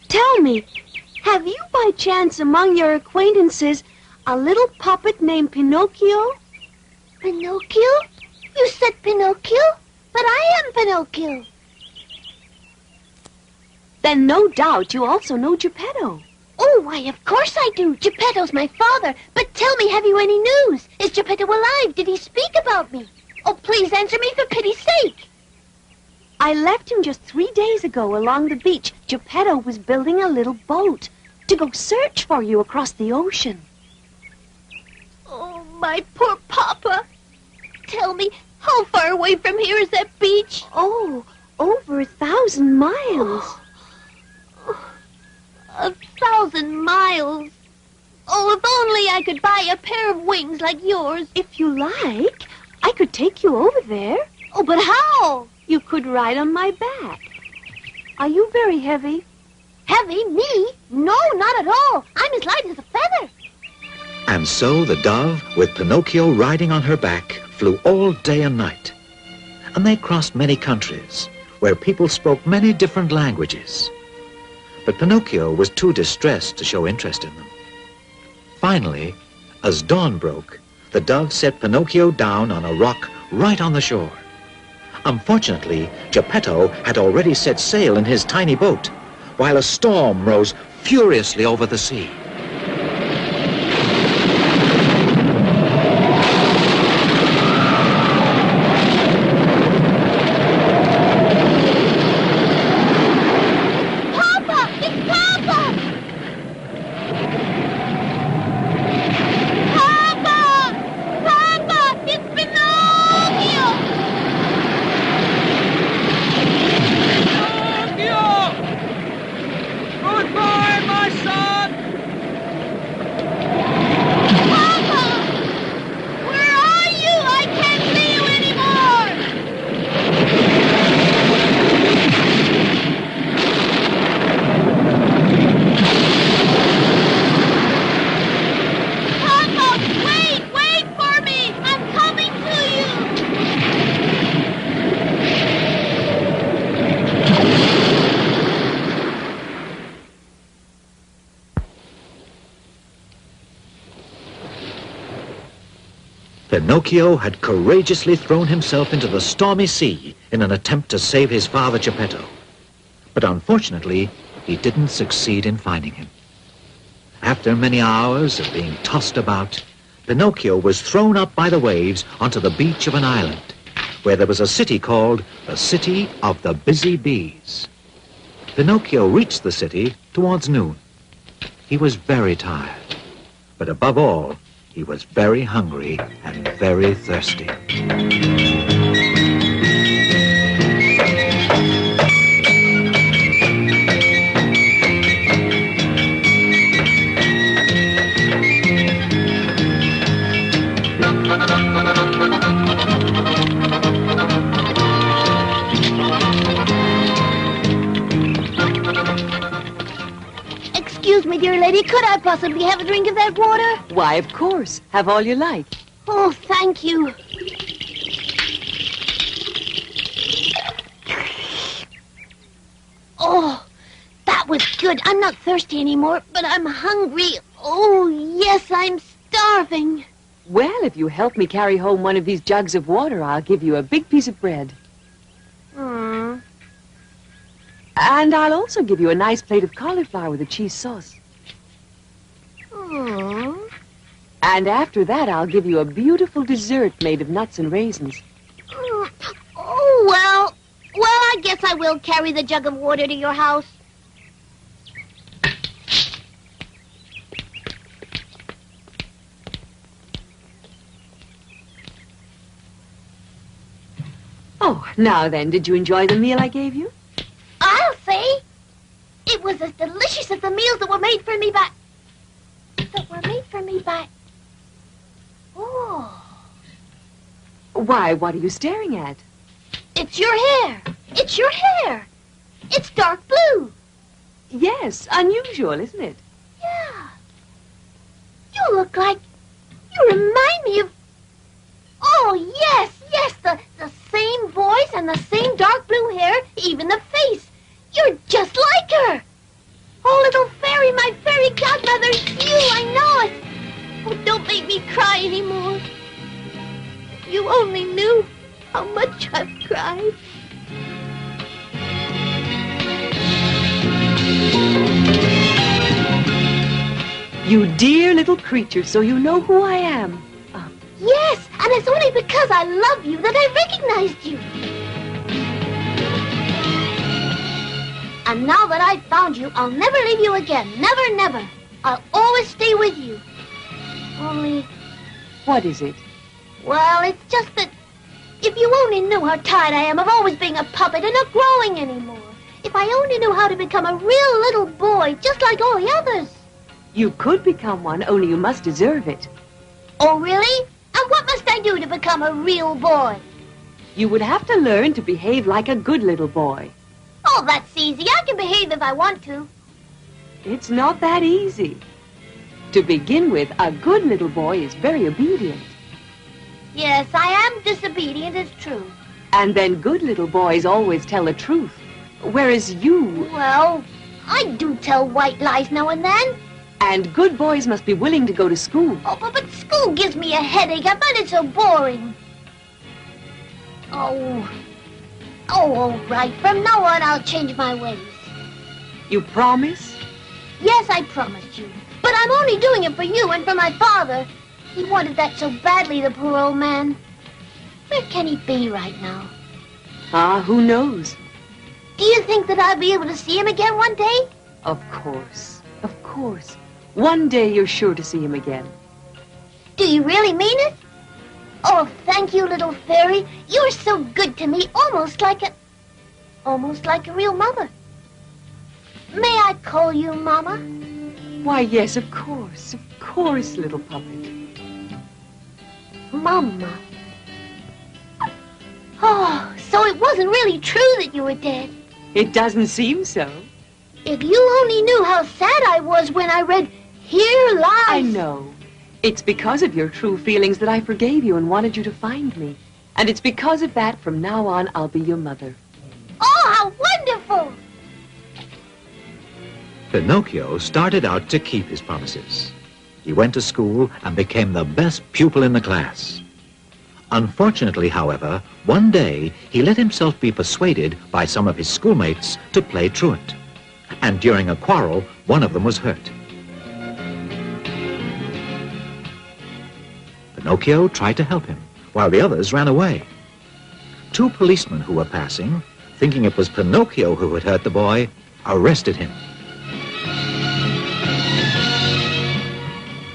S8: Tell me, have you by chance among your acquaintances a little puppet named Pinocchio?
S2: Pinocchio? You said Pinocchio? But I am Pinocchio.
S8: Then no doubt you also know Geppetto.
S2: Oh, why, of course I do. Geppetto's my father. But tell me, have you any news? Is Geppetto alive? Did he speak about me? Oh, please answer me for pity's sake.
S8: I left him just 3 days ago along the beach. Geppetto was building a little boat to go search for you across the ocean.
S2: Oh, my poor papa. Tell me, how far away from here is that beach?
S8: Oh, over 1,000 miles.
S2: 1,000 miles. Oh, if only I could buy a pair of wings like yours.
S8: If you like, I could take you over there.
S2: Oh, but how?
S8: You could ride on my back. Are you very heavy?
S2: Heavy? Me? No, not at all. I'm as light as a feather.
S1: And so the dove, with Pinocchio riding on her back, flew all day and night. And they crossed many countries, where people spoke many different languages. But Pinocchio was too distressed to show interest in them. Finally, as dawn broke, the dove set Pinocchio down on a rock right on the shore. Unfortunately, Geppetto had already set sail in his tiny boat, while a storm rose furiously over the sea. Pinocchio had courageously thrown himself into the stormy sea in an attempt to save his father Geppetto. But unfortunately, he didn't succeed in finding him. After many hours of being tossed about, Pinocchio was thrown up by the waves onto the beach of an island, where there was a city called the City of the Busy Bees. Pinocchio reached the city towards noon. He was very tired, but above all, he was very hungry and very thirsty.
S2: Excuse me, dear lady, could I possibly have a drink of that water?
S8: Why, of course. Have all you like.
S2: Oh, thank you. Oh, that was good. I'm not thirsty anymore, but I'm hungry. Oh, yes, I'm starving.
S8: Well, if you help me carry home one of these jugs of water, I'll give you a big piece of bread. And I'll also give you a nice plate of cauliflower with a cheese sauce. And after that, I'll give you a beautiful dessert made of nuts and raisins.
S2: Oh, well, I guess I will carry the jug of water to your house.
S8: Oh, now then, did you enjoy the meal I gave you?
S2: I'll say. It was as delicious as the meals that were made for me by... Oh.
S8: Why, what are you staring at?
S2: It's your hair. It's your hair. It's dark blue.
S8: Yes, unusual, isn't it?
S2: Yeah. You look like... You remind me of... Oh, yes, the same voice and the same dark blue hair, even the face. You're just like her. Oh, little fairy, my fairy godmother, it's you, I know it. Oh, don't make me cry anymore. If you only knew how much I've cried.
S8: You dear little creature, so you know who I am.
S2: Yes, and it's only because I love you that I recognized you. And now that I've found you, I'll never leave you again. Never, never. I'll always stay with you. Only...
S8: What is it?
S2: Well, it's just that if you only knew how tired I am of always being a puppet and not growing anymore. If I only knew how to become a real little boy, just like all the others.
S8: You could become one, only you must deserve it.
S2: Oh, really? And what must I do to become a real boy?
S8: You would have to learn to behave like a good little boy.
S2: Oh, that's easy. I can behave if I want to.
S8: It's not that easy. To begin with, a good little boy is very obedient.
S2: Yes, I am disobedient, it's true.
S8: And then good little boys always tell the truth. Whereas you...
S2: Well, I do tell white lies now and then.
S8: And good boys must be willing to go to school.
S2: Oh, but school gives me a headache. I find it so boring. Oh, all right. From now on, I'll change my ways.
S8: You promise?
S2: Yes, I promised you. But I'm only doing it for you and for my father. He wanted that so badly, the poor old man. Where can he be right now?
S8: Who knows?
S2: Do you think that I'll be able to see him again one day?
S8: Of course. Of course. One day you're sure to see him again.
S2: Do you really mean it? Oh, thank you, little fairy. You're so good to me, almost like a real mother. May I call you Mama?
S8: Why, yes, of course, little puppet.
S2: Mama. Oh, so it wasn't really true that you were dead.
S8: It doesn't seem so.
S2: If you only knew how sad I was when I read Here Lies...
S8: I know. It's because of your true feelings that I forgave you and wanted you to find me. And it's because of that, from now on, I'll be your mother.
S2: Oh, how wonderful!
S1: Pinocchio started out to keep his promises. He went to school and became the best pupil in the class. Unfortunately, however, one day he let himself be persuaded by some of his schoolmates to play truant. And during a quarrel, one of them was hurt. Pinocchio tried to help him, while the others ran away. Two policemen who were passing, thinking it was Pinocchio who had hurt the boy, arrested him.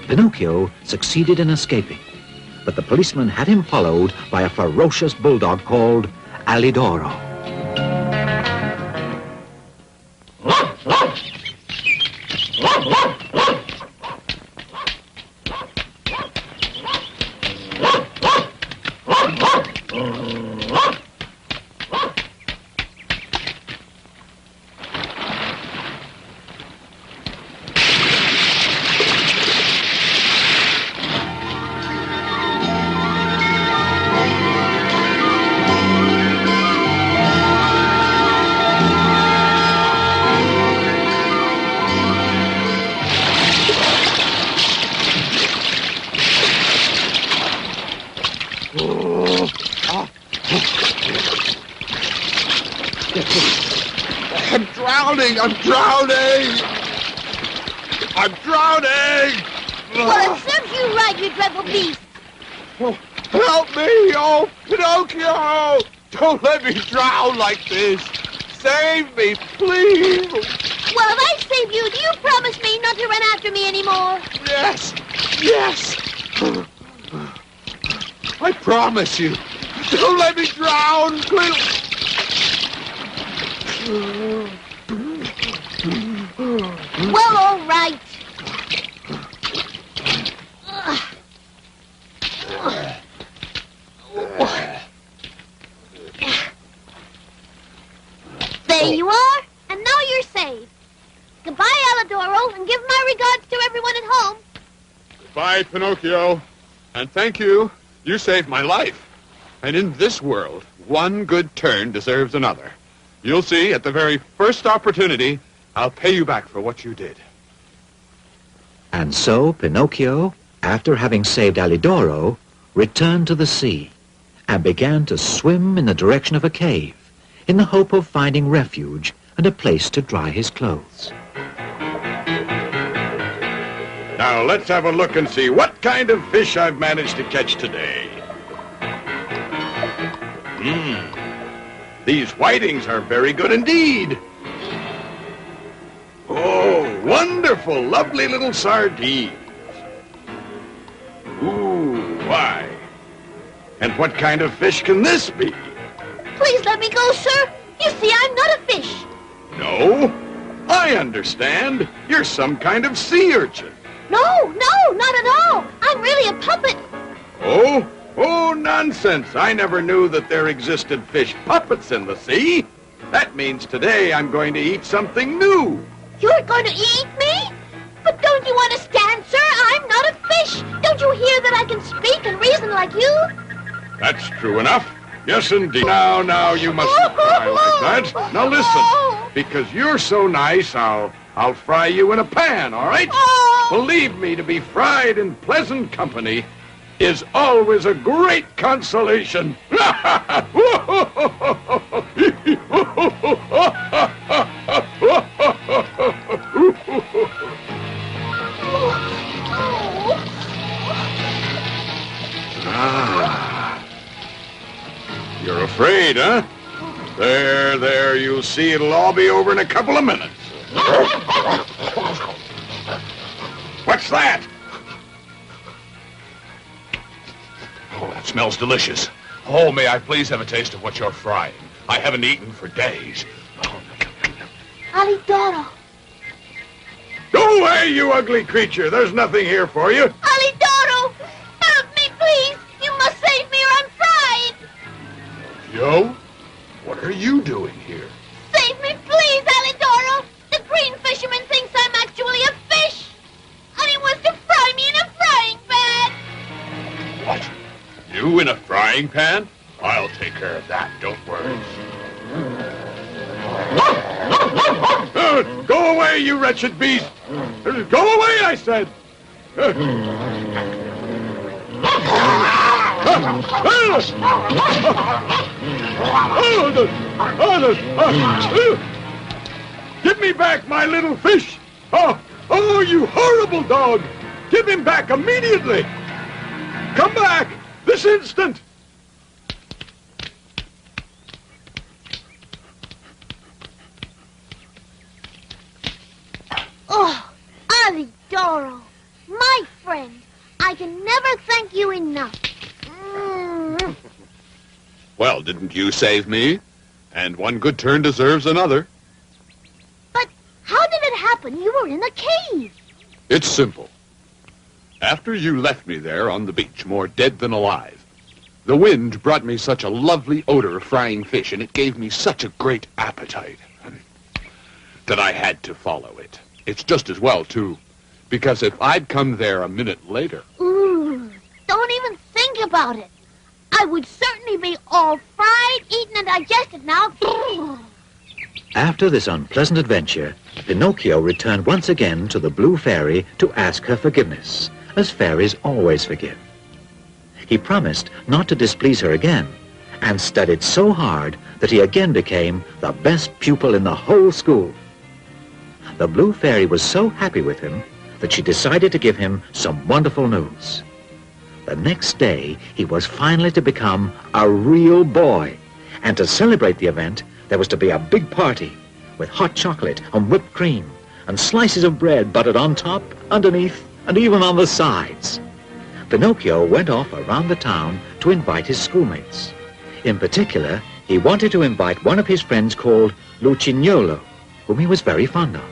S1: Pinocchio succeeded in escaping, but the policeman had him followed by a ferocious bulldog called Alidoro.
S5: I'm drowning! I'm drowning! I'm drowning!
S2: Well, it serves you right, you dreadful beast.
S5: Oh, help me! Oh, Pinocchio! Don't let me drown like this! Save me, please!
S2: Well, if I save you, do you promise me not to run after me anymore?
S5: Yes! Yes! I promise you! Don't let me drown! Please!
S2: Well, all right. There you are, and now you're saved. Goodbye, Alidoro, and give my regards to everyone at home.
S5: Goodbye, Pinocchio. And thank you. You saved my life. And in this world, one good turn deserves another. You'll see, at the very first opportunity, I'll pay you back for what you did.
S1: And so Pinocchio, after having saved Alidoro, returned to the sea and began to swim in the direction of a cave in the hope of finding refuge and a place to dry his clothes.
S4: Now, let's have a look and see what kind of fish I've managed to catch today. These whitings are very good indeed. Oh, wonderful, lovely little sardines. Ooh, why? And what kind of fish can this be?
S2: Please let me go, sir. You see, I'm not a fish.
S4: No, I understand. You're some kind of sea urchin.
S2: No, not at all. I'm really a puppet.
S4: Oh, nonsense. I never knew that there existed fish puppets in the sea. That means today I'm going to eat something new.
S2: You're going to eat me? But don't you understand, sir? I'm not a fish. Don't you hear that I can speak and reason like you?
S4: That's true enough. Yes, indeed. Now, you mustn't cry like that. Now, listen. Because you're so nice, I'll fry you in a pan, all right? Believe me, to be fried in pleasant company is always a great consolation. You're afraid, huh? There, you'll see it'll all be over in a couple of minutes. What's that? Oh, that smells delicious. Oh, may I please have a taste of what you're frying? I haven't eaten for days.
S2: Alidoro.
S4: Go away, you ugly creature. There's nothing here for you.
S2: Alidoro! Help me, please! You must save me or I'm fried!
S4: Yo? What are you doing here?
S2: Save me, please, Alidoro! The green fisherman thinks I'm actually a fish! And he wants to fry me in a frying pan!
S4: What? You in a frying pan? I'll take care of that, don't worry. Go away, you wretched beast! Go away, I said! Give me back my little fish! Oh, you horrible dog! Give him back immediately! Come back! This instant!
S2: Oh, Alidoro, my friend, I can never thank you enough.
S5: Well, didn't you save me? And one good turn deserves another.
S2: But how did it happen? You were in the cave.
S5: It's simple. After you left me there on the beach, more dead than alive, the wind brought me such a lovely odor of frying fish, and it gave me such a great appetite that I had to follow it. It's just as well, too, because if I'd come there a minute later...
S2: Ooh, don't even think about it. I would certainly be all fried, eaten, and digested now.
S1: After this unpleasant adventure, Pinocchio returned once again to the Blue Fairy to ask her forgiveness, as fairies always forgive. He promised not to displease her again, and studied so hard that he again became the best pupil in the whole school. The Blue Fairy was so happy with him that she decided to give him some wonderful news. The next day, he was finally to become a real boy, and to celebrate the event, there was to be a big party with hot chocolate and whipped cream and slices of bread buttered on top, underneath, and even on the sides. Pinocchio went off around the town to invite his schoolmates. In particular, he wanted to invite one of his friends called Lucignolo, whom he was very fond of.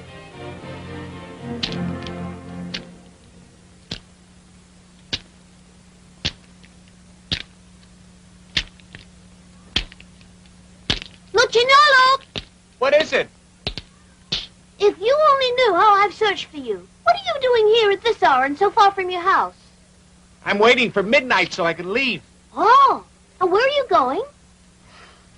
S2: Lucignolo!
S6: What is it?
S2: If you only knew how I've searched for you. What are you doing here at this hour and so far from your house?
S6: I'm waiting for midnight so I can leave.
S2: Oh, and where are you going?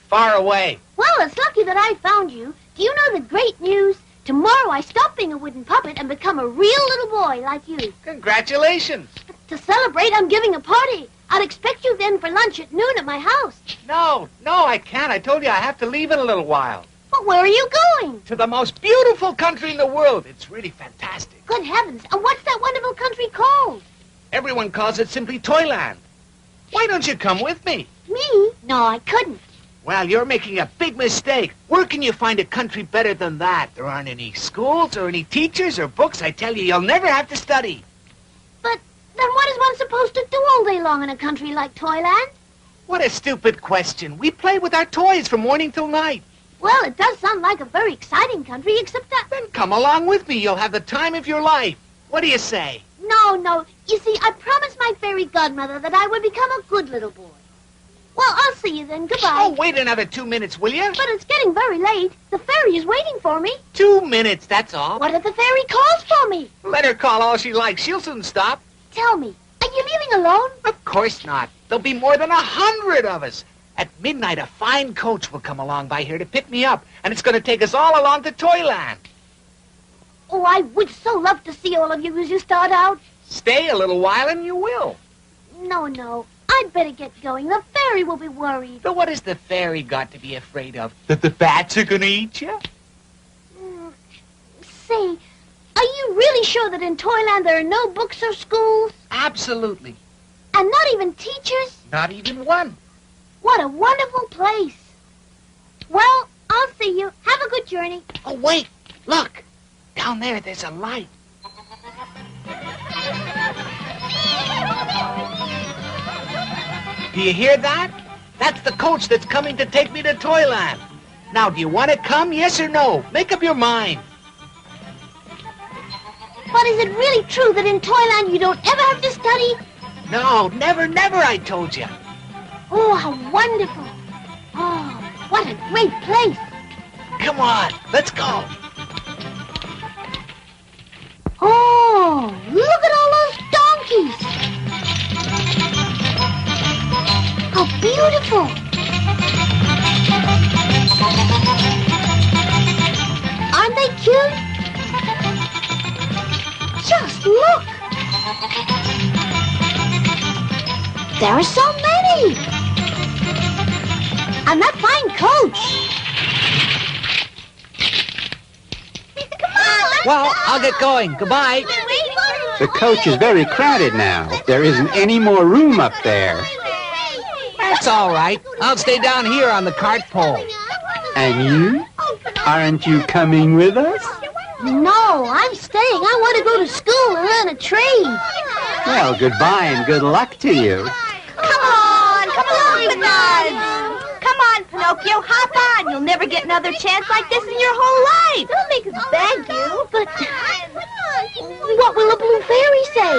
S6: Far away.
S2: Well, it's lucky that I found you. Do you know the great news? Tomorrow I stop being a wooden puppet and become a real little boy like you.
S6: Congratulations.
S2: To celebrate, I'm giving a party. I'd expect you then for lunch at noon at my house.
S6: No, I can't. I told you I have to leave in a little while.
S2: But where are you going?
S6: To the most beautiful country in the world. It's really fantastic.
S2: Good heavens, and what's that wonderful country called?
S6: Everyone calls it simply Toyland. Why don't you come with me?
S2: Me? No, I couldn't.
S6: Well, you're making a big mistake. Where can you find a country better than that? There aren't any schools or any teachers or books. I tell you, you'll never have to study.
S2: But then what is one supposed to do all day long in a country like Toyland?
S6: What a stupid question. We play with our toys from morning till night.
S2: Well, it does sound like a very exciting country, except that...
S6: Then come along with me. You'll have the time of your life. What do you say?
S2: No. You see, I promised my fairy godmother that I would become a good little boy. Well, I'll see you then. Goodbye.
S6: Oh, wait another 2 minutes, will you?
S2: But it's getting very late. The fairy is waiting for me.
S6: 2 minutes, that's all.
S2: What if the fairy calls for me?
S6: Let her call all she likes. She'll soon stop.
S2: Tell me, are you leaving alone?
S6: Of course not. There'll be more than 100 of us. At midnight, a fine coach will come along by here to pick me up, and it's going to take us all along to Toyland.
S2: Oh, I would so love to see all of you as you start out.
S6: Stay a little while and you will.
S2: No. I'd better get going. The fairy will be worried.
S6: But what has the fairy got to be afraid of? That the bats are going to eat you?
S2: Say, are you really sure that in Toyland there are no books or schools?
S6: Absolutely.
S2: And not even teachers?
S6: Not even one.
S2: What a wonderful place. Well, I'll see you. Have a good journey.
S6: Oh, wait. Look. Down there's a light. Do you hear that? That's the coach that's coming to take me to Toyland. Now, do you want to come, yes or no? Make up your mind.
S2: But is it really true that in Toyland you don't ever have to study?
S6: No, never, I told you.
S2: Oh, how wonderful. Oh, what a great place.
S6: Come on, let's go.
S2: Oh, look at all those donkeys. How beautiful. Aren't they cute? Just look. There are so many. And that fine coach. Come on, let's
S6: Well,
S2: go.
S6: I'll get going. Goodbye.
S2: Wait for
S6: The coach is very crowded now. There isn't any more room up there.
S10: That's all right. I'll stay down here on the cart pole.
S6: And you? Aren't you coming with us?
S2: No, I'm staying. I want to go to school and learn a trade.
S6: Well, goodbye and good luck to you.
S11: Come on with us. Come on, Pinocchio, hop on. You'll never get another chance like this in your whole life.
S2: Don't make us beg you. But what will a blue fairy say?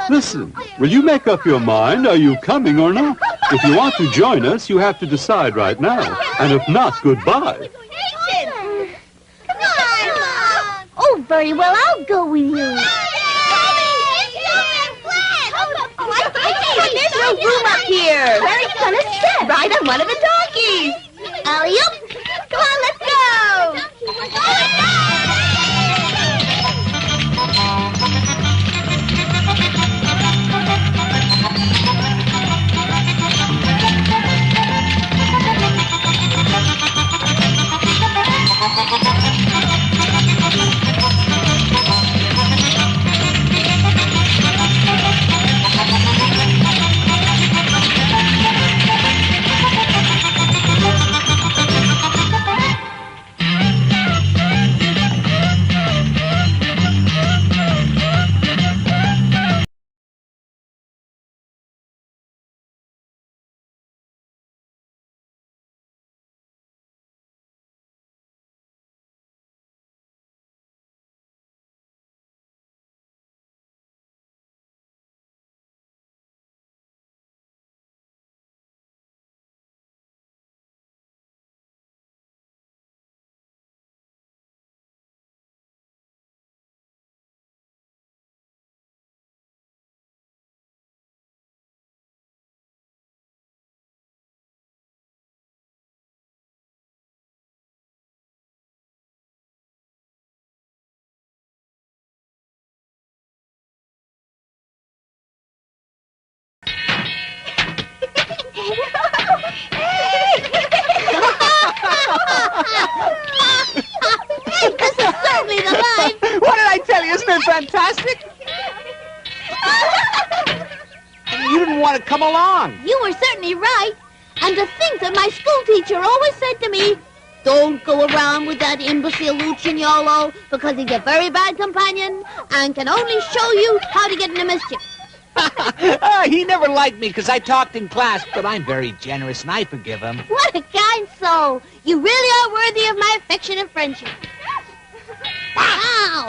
S12: Listen, will you make up your mind? Are you coming or not? If you want to join us, you have to decide right now. And if not, goodbye.
S2: Oh, very well, I'll go with you.
S11: There's no room up here. Where are you gonna sit? Right on one of the donkeys.
S2: Alley-oop.
S11: Come on, let's go.
S2: This is certainly the line.
S10: What did I tell you? Isn't it fantastic? You didn't want to come along.
S2: You were certainly right. And to think that my school teacher always said to me, don't go around with that imbecile Lucignolo because he's a very bad companion and can only show you how to get into mischief.
S10: He never liked me because I talked in class, but I'm very generous and I forgive him.
S2: What a kind soul. You really are worthy of my affection and friendship. Wow.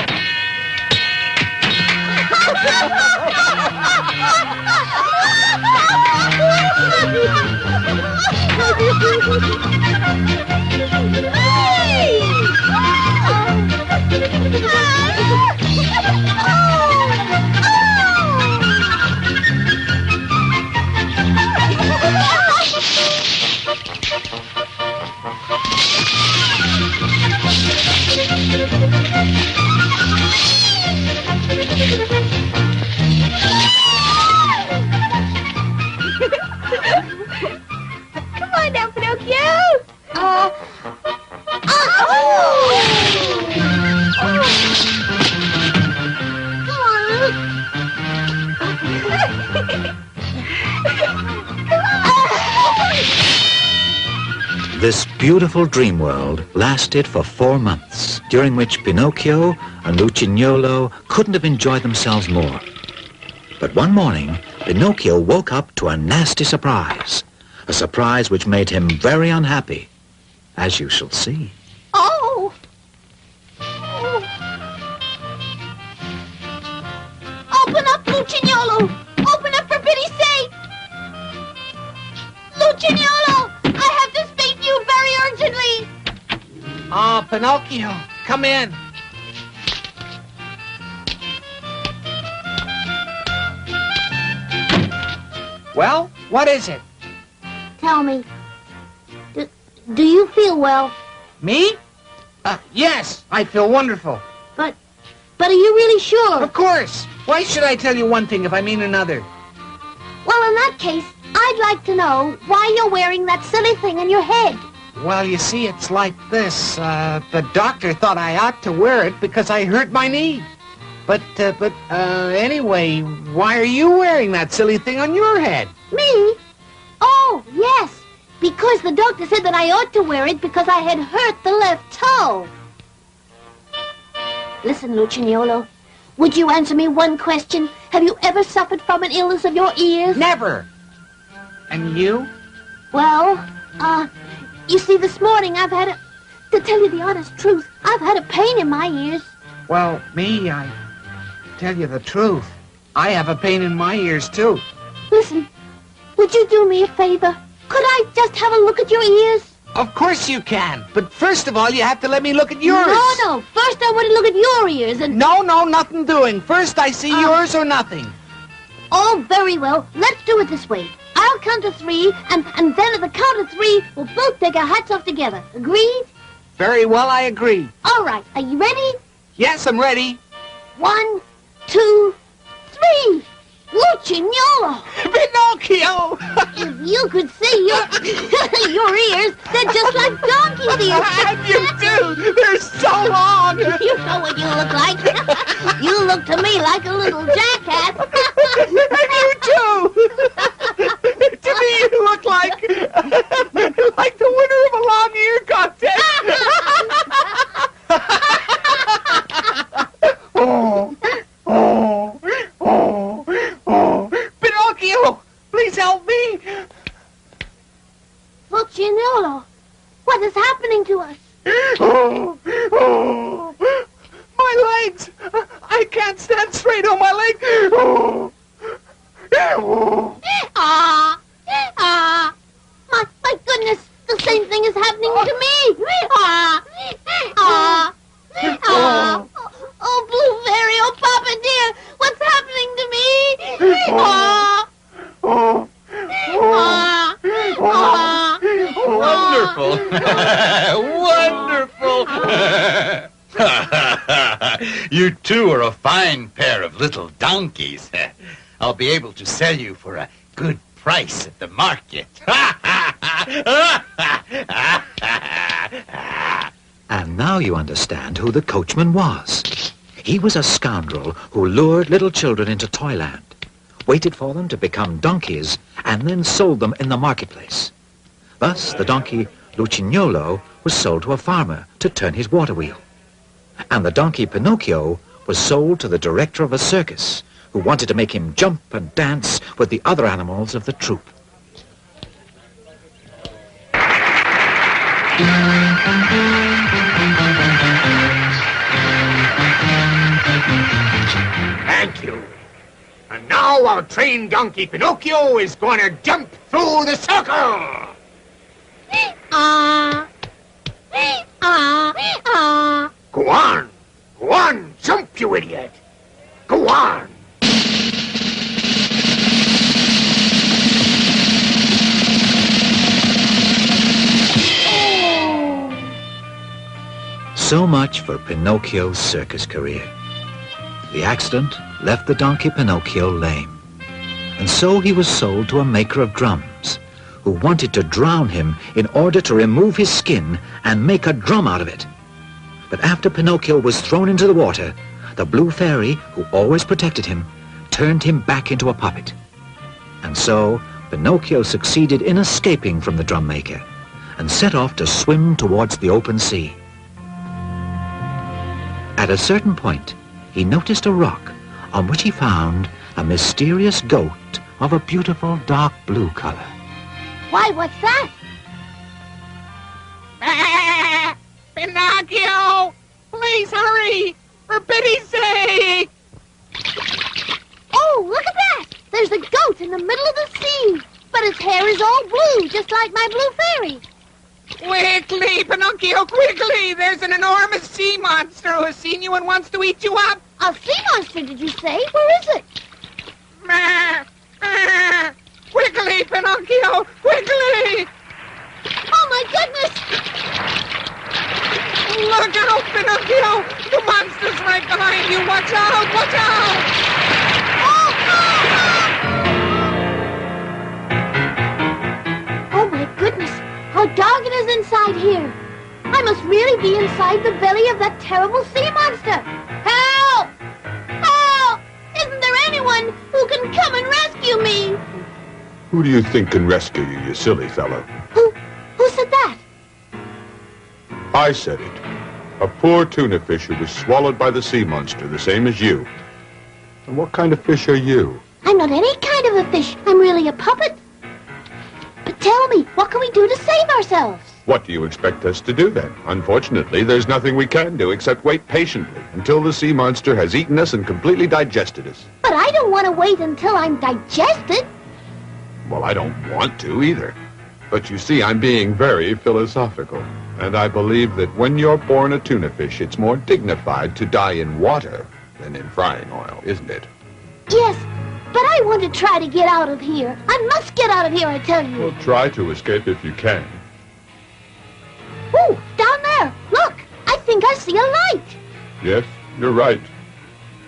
S11: Come on now, Pinocchio.
S1: This beautiful dream world lasted for 4 months, during which Pinocchio and Lucignolo couldn't have enjoyed themselves more. But one morning, Pinocchio woke up to a nasty surprise. A surprise which made him very unhappy, as you shall see.
S2: Oh! Open up, Lucignolo! Open up for pity's sake! Lucignolo! I have to speak to you very urgently!
S10: Oh, Pinocchio, come in. Well, what is it?
S2: Tell me, do you feel well?
S10: Me? Yes, I feel wonderful.
S2: But are you really sure?
S10: Of course. Why should I tell you one thing if I mean another?
S2: Well, in that case, I'd like to know why you're wearing that silly thing on your head.
S10: Well, you see, it's like this. The doctor thought I ought to wear it because I hurt my knee. Anyway, why are you wearing that silly thing on your head?
S2: Me? Oh, yes. Because the doctor said that I ought to wear it because I had hurt the left toe. Listen, Lucignolo, would you answer me one question? Have you ever suffered from an illness of your ears?
S10: Never. And you?
S2: Well, you see, this morning I've had to tell you the honest truth, I've had a pain in my ears.
S10: Well, I tell you the truth. I have a pain in my ears, too.
S2: Listen, would you do me a favor? Could I just have a look at your ears?
S10: Of course you can. But first of all, you have to let me look at yours.
S2: No. First I want to look at your ears and...
S10: No, nothing doing. First I see yours or nothing.
S2: Oh, very well. Let's do it this way. I'll count to 3, and then at the count of 3, we'll both take our hats off together. Agreed?
S10: Very well, I agree.
S2: All right. Are you ready?
S10: Yes, I'm ready.
S2: 1, 2, 3. Lucignolo!
S10: Pinocchio!
S2: If you could see your ears, they're just like donkey's ears.
S10: And you do! They're so long!
S2: You know what you look like. You look to me like a little jackass.
S10: And you too! To me, you look like the winner of a long-ear contest. Pinocchio! Please help me!
S2: Lucignolo, what is happening to us?
S10: My legs! I can't stand straight on my legs!
S2: My goodness, the same thing is happening to me! Oh, Blue Fairy, oh, Papa dear, what's happening to
S13: Wonderful! Wonderful! You two are a fine pair of little donkeys. I'll be able to sell you for a good price at the market.
S1: And now you understand who the coachman was. He was a scoundrel who lured little children into Toyland, waited for them to become donkeys, and then sold them in the marketplace. Thus, the donkey Lucignolo was sold to a farmer to turn his water wheel. And the donkey Pinocchio was sold to the director of a circus, who wanted to make him jump and dance with the other animals of the troupe.
S3: Thank you. And now our trained donkey Pinocchio is going to jump through the circle. Go on. Go on, jump, you idiot. Go on.
S1: So much for Pinocchio's circus career. The accident left the donkey Pinocchio lame, and so he was sold to a maker of drums, who wanted to drown him in order to remove his skin and make a drum out of it. But after Pinocchio was thrown into the water, the Blue Fairy, who always protected him, turned him back into a puppet. And so Pinocchio succeeded in escaping from the drum maker and set off to swim towards the open sea. At a certain point, he noticed a rock on which he found a mysterious goat of a beautiful dark blue color.
S2: Why, what's that?
S10: Pinocchio! Please hurry! For pity's sake!
S2: Oh, look at that! There's a goat in the middle of the sea, but its hair is all blue, just like my Blue Fairy.
S10: Quickly, Pinocchio, quickly! There's an enormous sea monster who has seen you and wants to eat you up!
S2: A sea monster, did you say? Where is it?
S10: Quickly, Pinocchio, quickly!
S2: Oh, my goodness!
S10: Look out, Pinocchio! The monster's right behind you! Watch out! Watch out!
S2: Oh, my goodness! How dark it is inside here! I must really be inside the belly of that terrible sea monster! Help!
S4: Who do you think can rescue you, you silly fellow?
S2: Who said that?
S4: I said it. A poor tuna fish who was swallowed by the sea monster, the same as you. And what kind of fish are you?
S2: I'm not any kind of a fish. I'm really a puppet. But tell me, what can we do to save ourselves?
S4: What do you expect us to do then? Unfortunately, there's nothing we can do except wait patiently until the sea monster has eaten us and completely digested us.
S2: But I don't want to wait until I'm digested.
S4: Well, I don't want to either. But you see, I'm being very philosophical. And I believe that when you're born a tuna fish, it's more dignified to die in water than in frying oil, isn't it?
S2: Yes, but I want to try to get out of here. I must get out of here, I tell you.
S4: Well, try to escape if you can.
S2: Ooh, down there. Look, I think I see a light.
S4: Yes, you're right.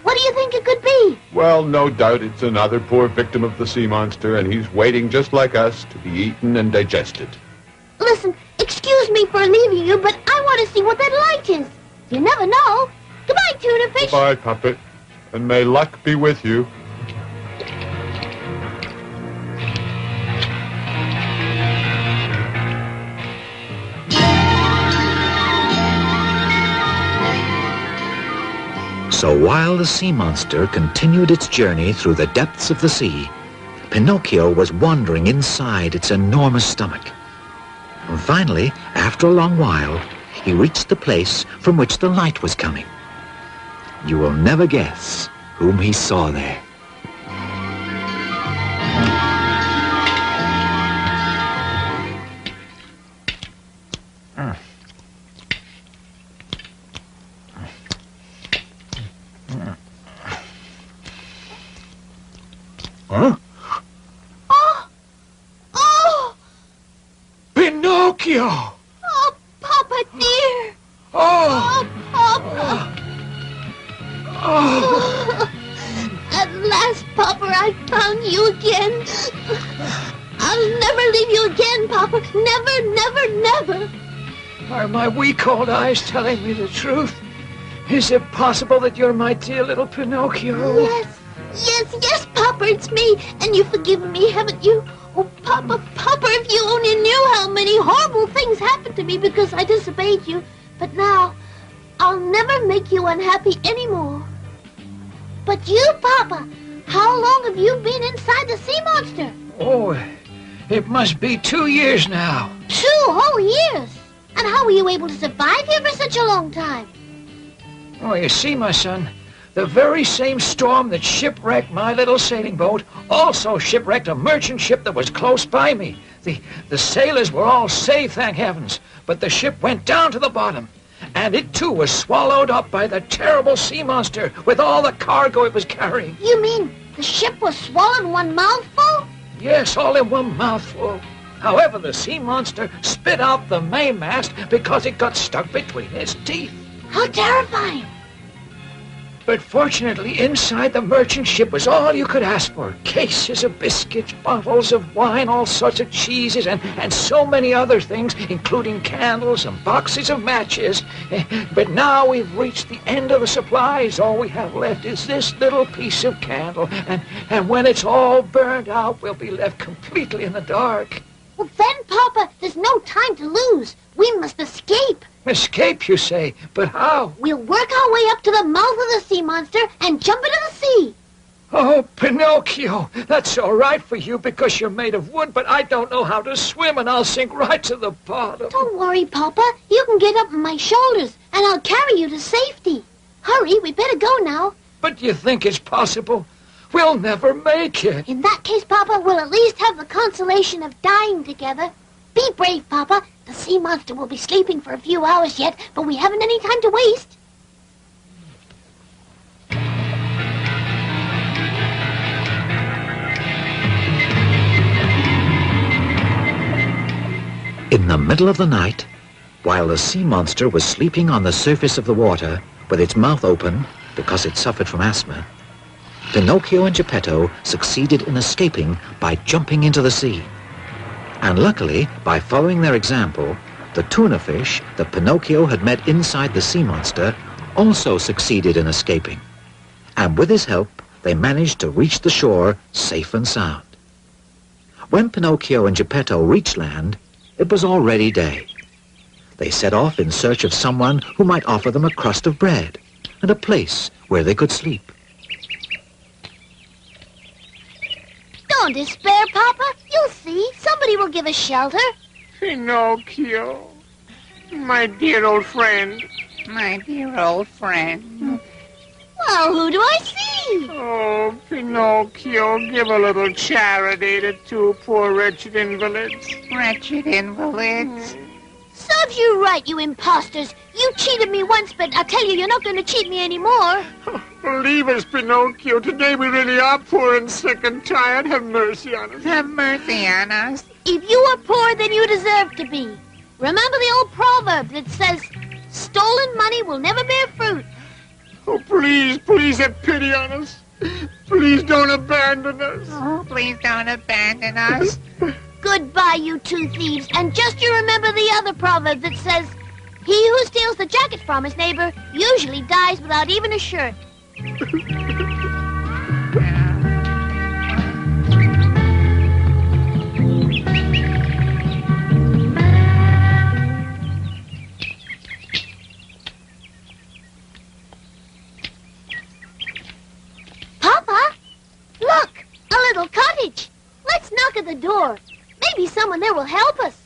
S2: What do you think it could be?
S4: Well, no doubt it's another poor victim of the sea monster, and he's waiting just like us to be eaten and digested.
S2: Listen, excuse me for leaving you, but I want to see what that light is. You never know. Goodbye, tuna fish.
S4: Goodbye, puppet, and may luck be with you.
S1: So while the sea monster continued its journey through the depths of the sea, Pinocchio was wandering inside its enormous stomach. And finally, after a long while, he reached the place from which the light was coming. You will never guess whom he saw there.
S3: Huh?
S2: Oh!
S3: Pinocchio!
S2: Oh, Papa dear!
S3: Oh!
S2: Papa!
S3: Oh!
S2: At last, Papa, I found you again. I'll never leave you again, Papa. Never, never, never.
S3: Are my weak old eyes telling me the truth? Is it possible that you're my dear little Pinocchio?
S2: Yes, yes, yes, Papa, it's me. And you've forgiven me, haven't you? Oh, Papa, Papa, if you only knew how many horrible things happened to me because I disobeyed you. But now, I'll never make you unhappy anymore. But you, Papa, how long have you been inside the sea monster?
S3: Oh, it must be 2 years now.
S2: 2 whole years. And how were you able to survive here for such a long time?
S3: Oh, you see, my son, the very same storm that shipwrecked my little sailing boat also shipwrecked a merchant ship that was close by me. The sailors were all safe, thank heavens, but the ship went down to the bottom. And it, too, was swallowed up by the terrible sea monster with all the cargo it was carrying.
S2: You mean the ship was swallowed in one mouthful?
S3: Yes, all in one mouthful. However, the sea monster spit out the mainmast because it got stuck between its teeth.
S2: How terrifying!
S3: But fortunately, inside the merchant ship was all you could ask for. Cases of biscuits, bottles of wine, all sorts of cheeses, and so many other things, including candles and boxes of matches. But now we've reached the end of the supplies. All we have left is this little piece of candle. And when it's all burned out, we'll be left completely in the dark.
S2: Well, then, Papa, there's no time to lose. We must escape.
S3: Escape, you say? But how?
S2: We'll work our way up to the mouth of the sea monster and jump into the sea.
S3: Oh, Pinocchio, that's all right for you because you're made of wood, but I don't know how to swim and I'll sink right to the bottom.
S2: Don't worry, Papa. You can get up on my shoulders and I'll carry you to safety. Hurry, we better go now.
S3: But you think it's possible? We'll never make it.
S2: In that case, Papa, we'll at least have the consolation of dying together. Be brave, Papa. The sea monster will be sleeping for a few hours yet, but we haven't any time to waste.
S1: In the middle of the night, while the sea monster was sleeping on the surface of the water with its mouth open because it suffered from asthma, Pinocchio and Geppetto succeeded in escaping by jumping into the sea. And luckily, by following their example, the tuna fish that Pinocchio had met inside the sea monster also succeeded in escaping. And with his help, they managed to reach the shore safe and sound. When Pinocchio and Geppetto reached land, it was already day. They set off in search of someone who might offer them a crust of bread and a place where they could sleep.
S2: Don't despair, Papa. You'll see. Somebody will give us shelter.
S7: Pinocchio, my dear old friend.
S6: My dear old friend.
S2: Well, who do I see?
S7: Oh, Pinocchio, give a little charity to two poor wretched invalids.
S6: Wretched invalids.
S2: Serves you right, you imposters. You cheated me once, but I tell you, you're not going to cheat me anymore.
S7: Believe us, Pinocchio. Today we really are poor and sick and tired. Have mercy on us.
S6: Have mercy on us.
S2: If you are poor, then you deserve to be. Remember the old proverb that says, stolen money will never bear fruit.
S7: Oh, please, please have pity on us. Please don't abandon us.
S6: Oh, please don't abandon us.
S2: Goodbye, you two thieves. And just you remember the other proverb that says, he who steals the jacket from his neighbor usually dies without even a shirt. Papa, look, a little cottage. Let's knock at the door. Maybe someone there will help us.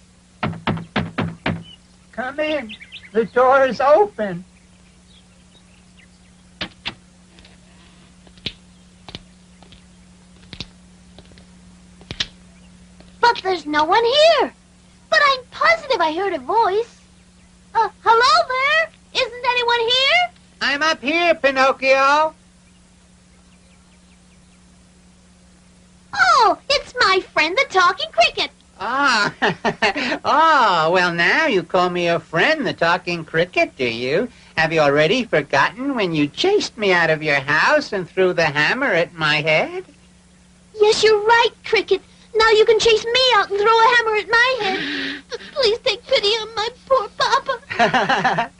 S6: Come in. The door is open.
S2: But there's no one here. But I'm positive I heard a voice. Hello there? Isn't anyone here?
S6: I'm up here, Pinocchio.
S2: Oh, it's my friend the talking cricket.
S6: Ah, oh, well now you call me a friend, the talking cricket, do you? Have you already forgotten when you chased me out of your house and threw the hammer at my head?
S2: Yes, you're right, Cricket. Now you can chase me out and throw a hammer at my head. But please take pity on my poor Papa.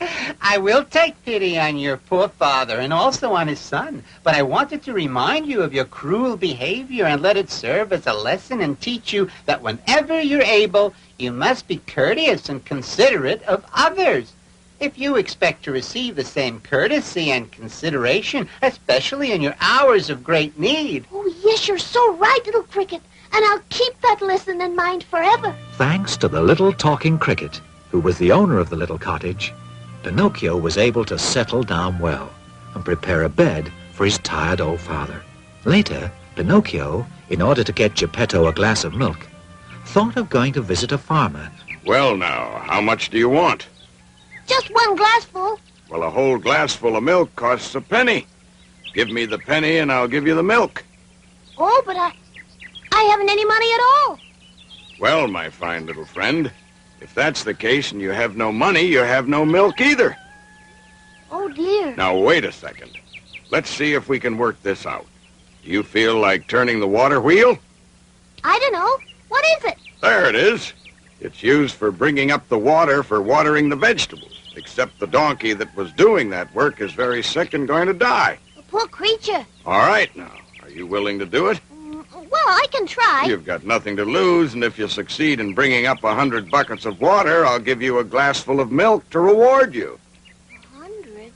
S6: I will take pity on your poor father and also on his son. But I wanted to remind you of your cruel behavior and let it serve as a lesson and teach you that whenever you're able, you must be courteous and considerate of others. If you expect to receive the same courtesy and consideration, especially in your hours of great need.
S2: Oh, yes, you're so right, little Cricket. And I'll keep that lesson in mind forever.
S1: Thanks to the little talking cricket, who was the owner of the little cottage, Pinocchio was able to settle down well and prepare a bed for his tired old father. Later, Pinocchio, in order to get Geppetto a glass of milk, thought of going to visit a farmer.
S4: Well, now, how much do you want?
S2: Just one glassful.
S4: Well, a whole glassful of milk costs a penny. Give me the penny and I'll give you the milk.
S2: Oh, but I haven't any money at all.
S4: Well, my fine little friend, if that's the case and you have no money, you have no milk either.
S2: Oh, dear.
S4: Now, wait a second. Let's see if we can work this out. Do you feel like turning the water wheel?
S2: I don't know. What is it?
S4: There it is. It's used for bringing up the water for watering the vegetables. Except the donkey that was doing that work is very sick and going to die.
S2: A poor creature.
S4: All right, now. Are you willing to do it?
S2: Well, I can try.
S4: You've got nothing to lose, and if you succeed in bringing up 100 buckets of water, I'll give you a glassful of milk to reward you.
S2: 100?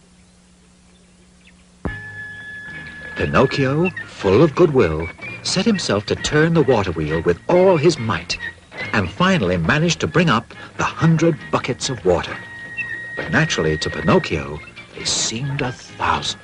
S1: Pinocchio, full of goodwill, set himself to turn the water wheel with all his might, and finally managed to bring up the 100 buckets of water. But naturally, to Pinocchio, they seemed 1,000.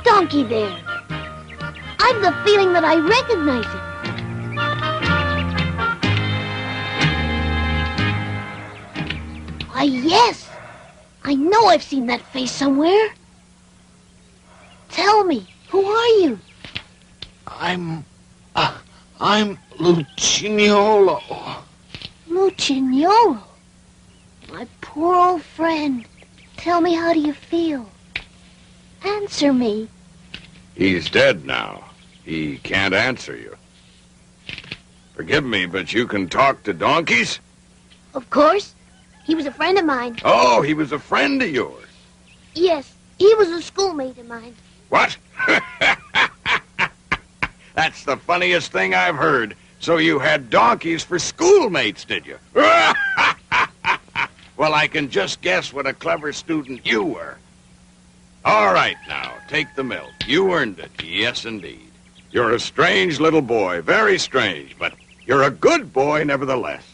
S2: Donkey there. I've the feeling that I recognize him. Why, yes. I know I've seen that face somewhere. Tell me, who are you?
S4: I'm Lucignolo.
S2: Lucignolo? My poor old friend. Tell me, how do you feel? Answer me.
S4: He's dead now. He can't answer you. Forgive me, but you can talk to donkeys?
S2: Of course. He was a friend of mine.
S4: Oh, he was a friend of yours.
S2: Yes, he was a schoolmate of mine.
S4: What? That's the funniest thing I've heard. So you had donkeys for schoolmates, did you? Well, I can just guess what a clever student you were. All right, now, take the milk. You earned it. Yes, indeed. You're a strange little boy, very strange, but you're a good boy nevertheless.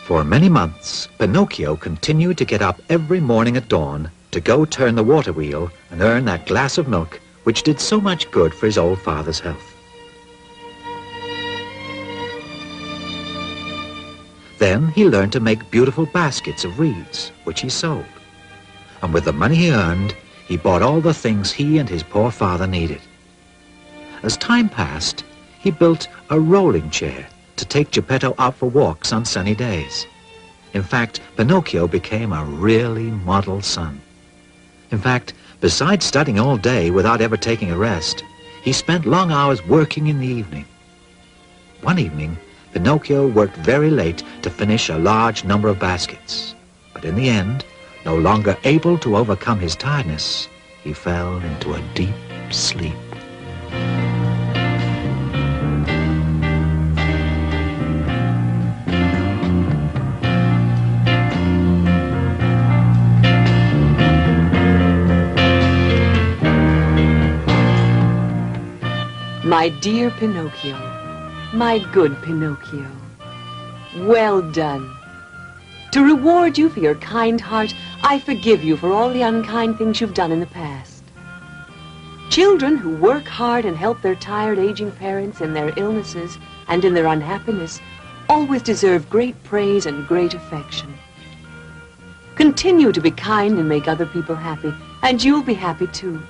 S1: For many months, Pinocchio continued to get up every morning at dawn to go turn the water wheel and earn that glass of milk which did so much good for his old father's health. Then he learned to make beautiful baskets of reeds, which he sold. And with the money he earned, he bought all the things he and his poor father needed. As time passed, he built a rolling chair to take Geppetto out for walks on sunny days. In fact, Pinocchio became a really model son. In fact, besides studying all day without ever taking a rest, he spent long hours working in the evening. One evening, Pinocchio worked very late to finish a large number of baskets. But in the end, no longer able to overcome his tiredness, he fell into a deep sleep.
S8: My dear Pinocchio, my good Pinocchio, well done. To reward you for your kind heart, I forgive you for all the unkind things you've done in the past. Children who work hard and help their tired, aging parents in their illnesses and in their unhappiness always deserve great praise and great affection. Continue to be kind and make other people happy, and you'll be happy too.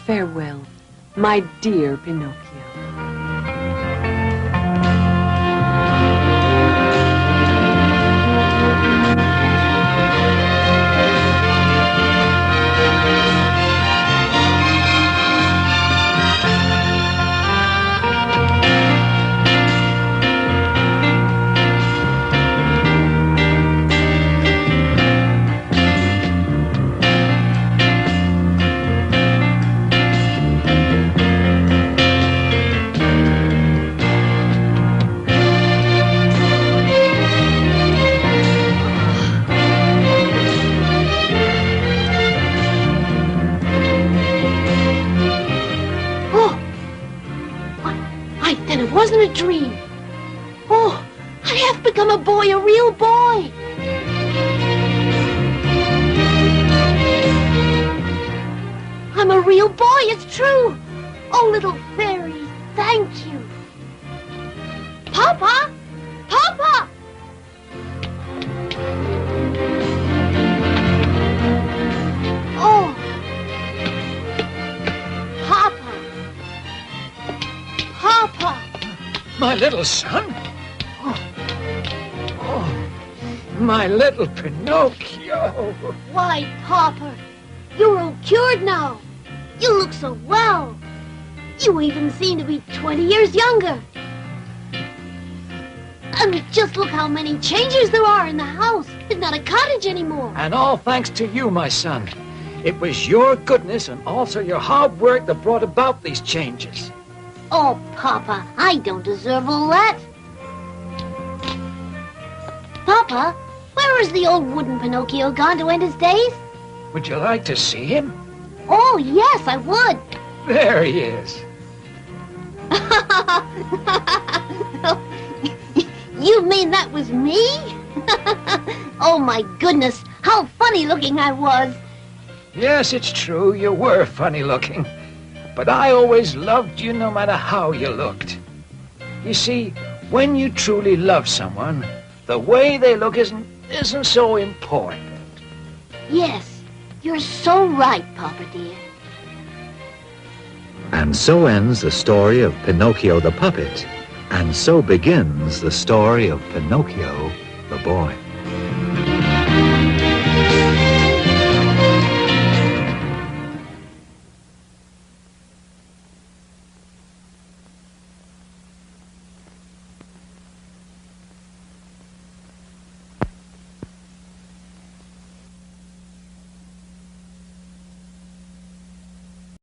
S8: Farewell, my dear Pinocchio.
S2: It wasn't a dream. Oh, I have become a boy, a real boy. I'm a real boy, it's true. Oh, little fairies, thank you. Papa! Papa! Oh. Papa! Papa!
S14: My little son? Oh, my little Pinocchio.
S2: Why, Papa, you're all cured now. You look so well. You even seem to be 20 years younger. And just look how many changes there are in the house. It's not a cottage anymore.
S14: And all thanks to you, my son. It was your goodness and also your hard work that brought about these changes.
S2: Oh, Papa, I don't deserve all that. Papa, where is the old wooden Pinocchio gone to end his days?
S14: Would you like to see him?
S2: Oh, yes, I would.
S14: There he is.
S2: You mean that was me? Oh, my goodness, how funny looking I was.
S14: Yes, it's true, you were funny looking. But I always loved you no matter how you looked. You see, when you truly love someone, the way they look isn't isn't so important.
S2: Yes, you're so right, Papa dear.
S1: And so ends the story of Pinocchio the puppet. And so begins the story of Pinocchio the boy.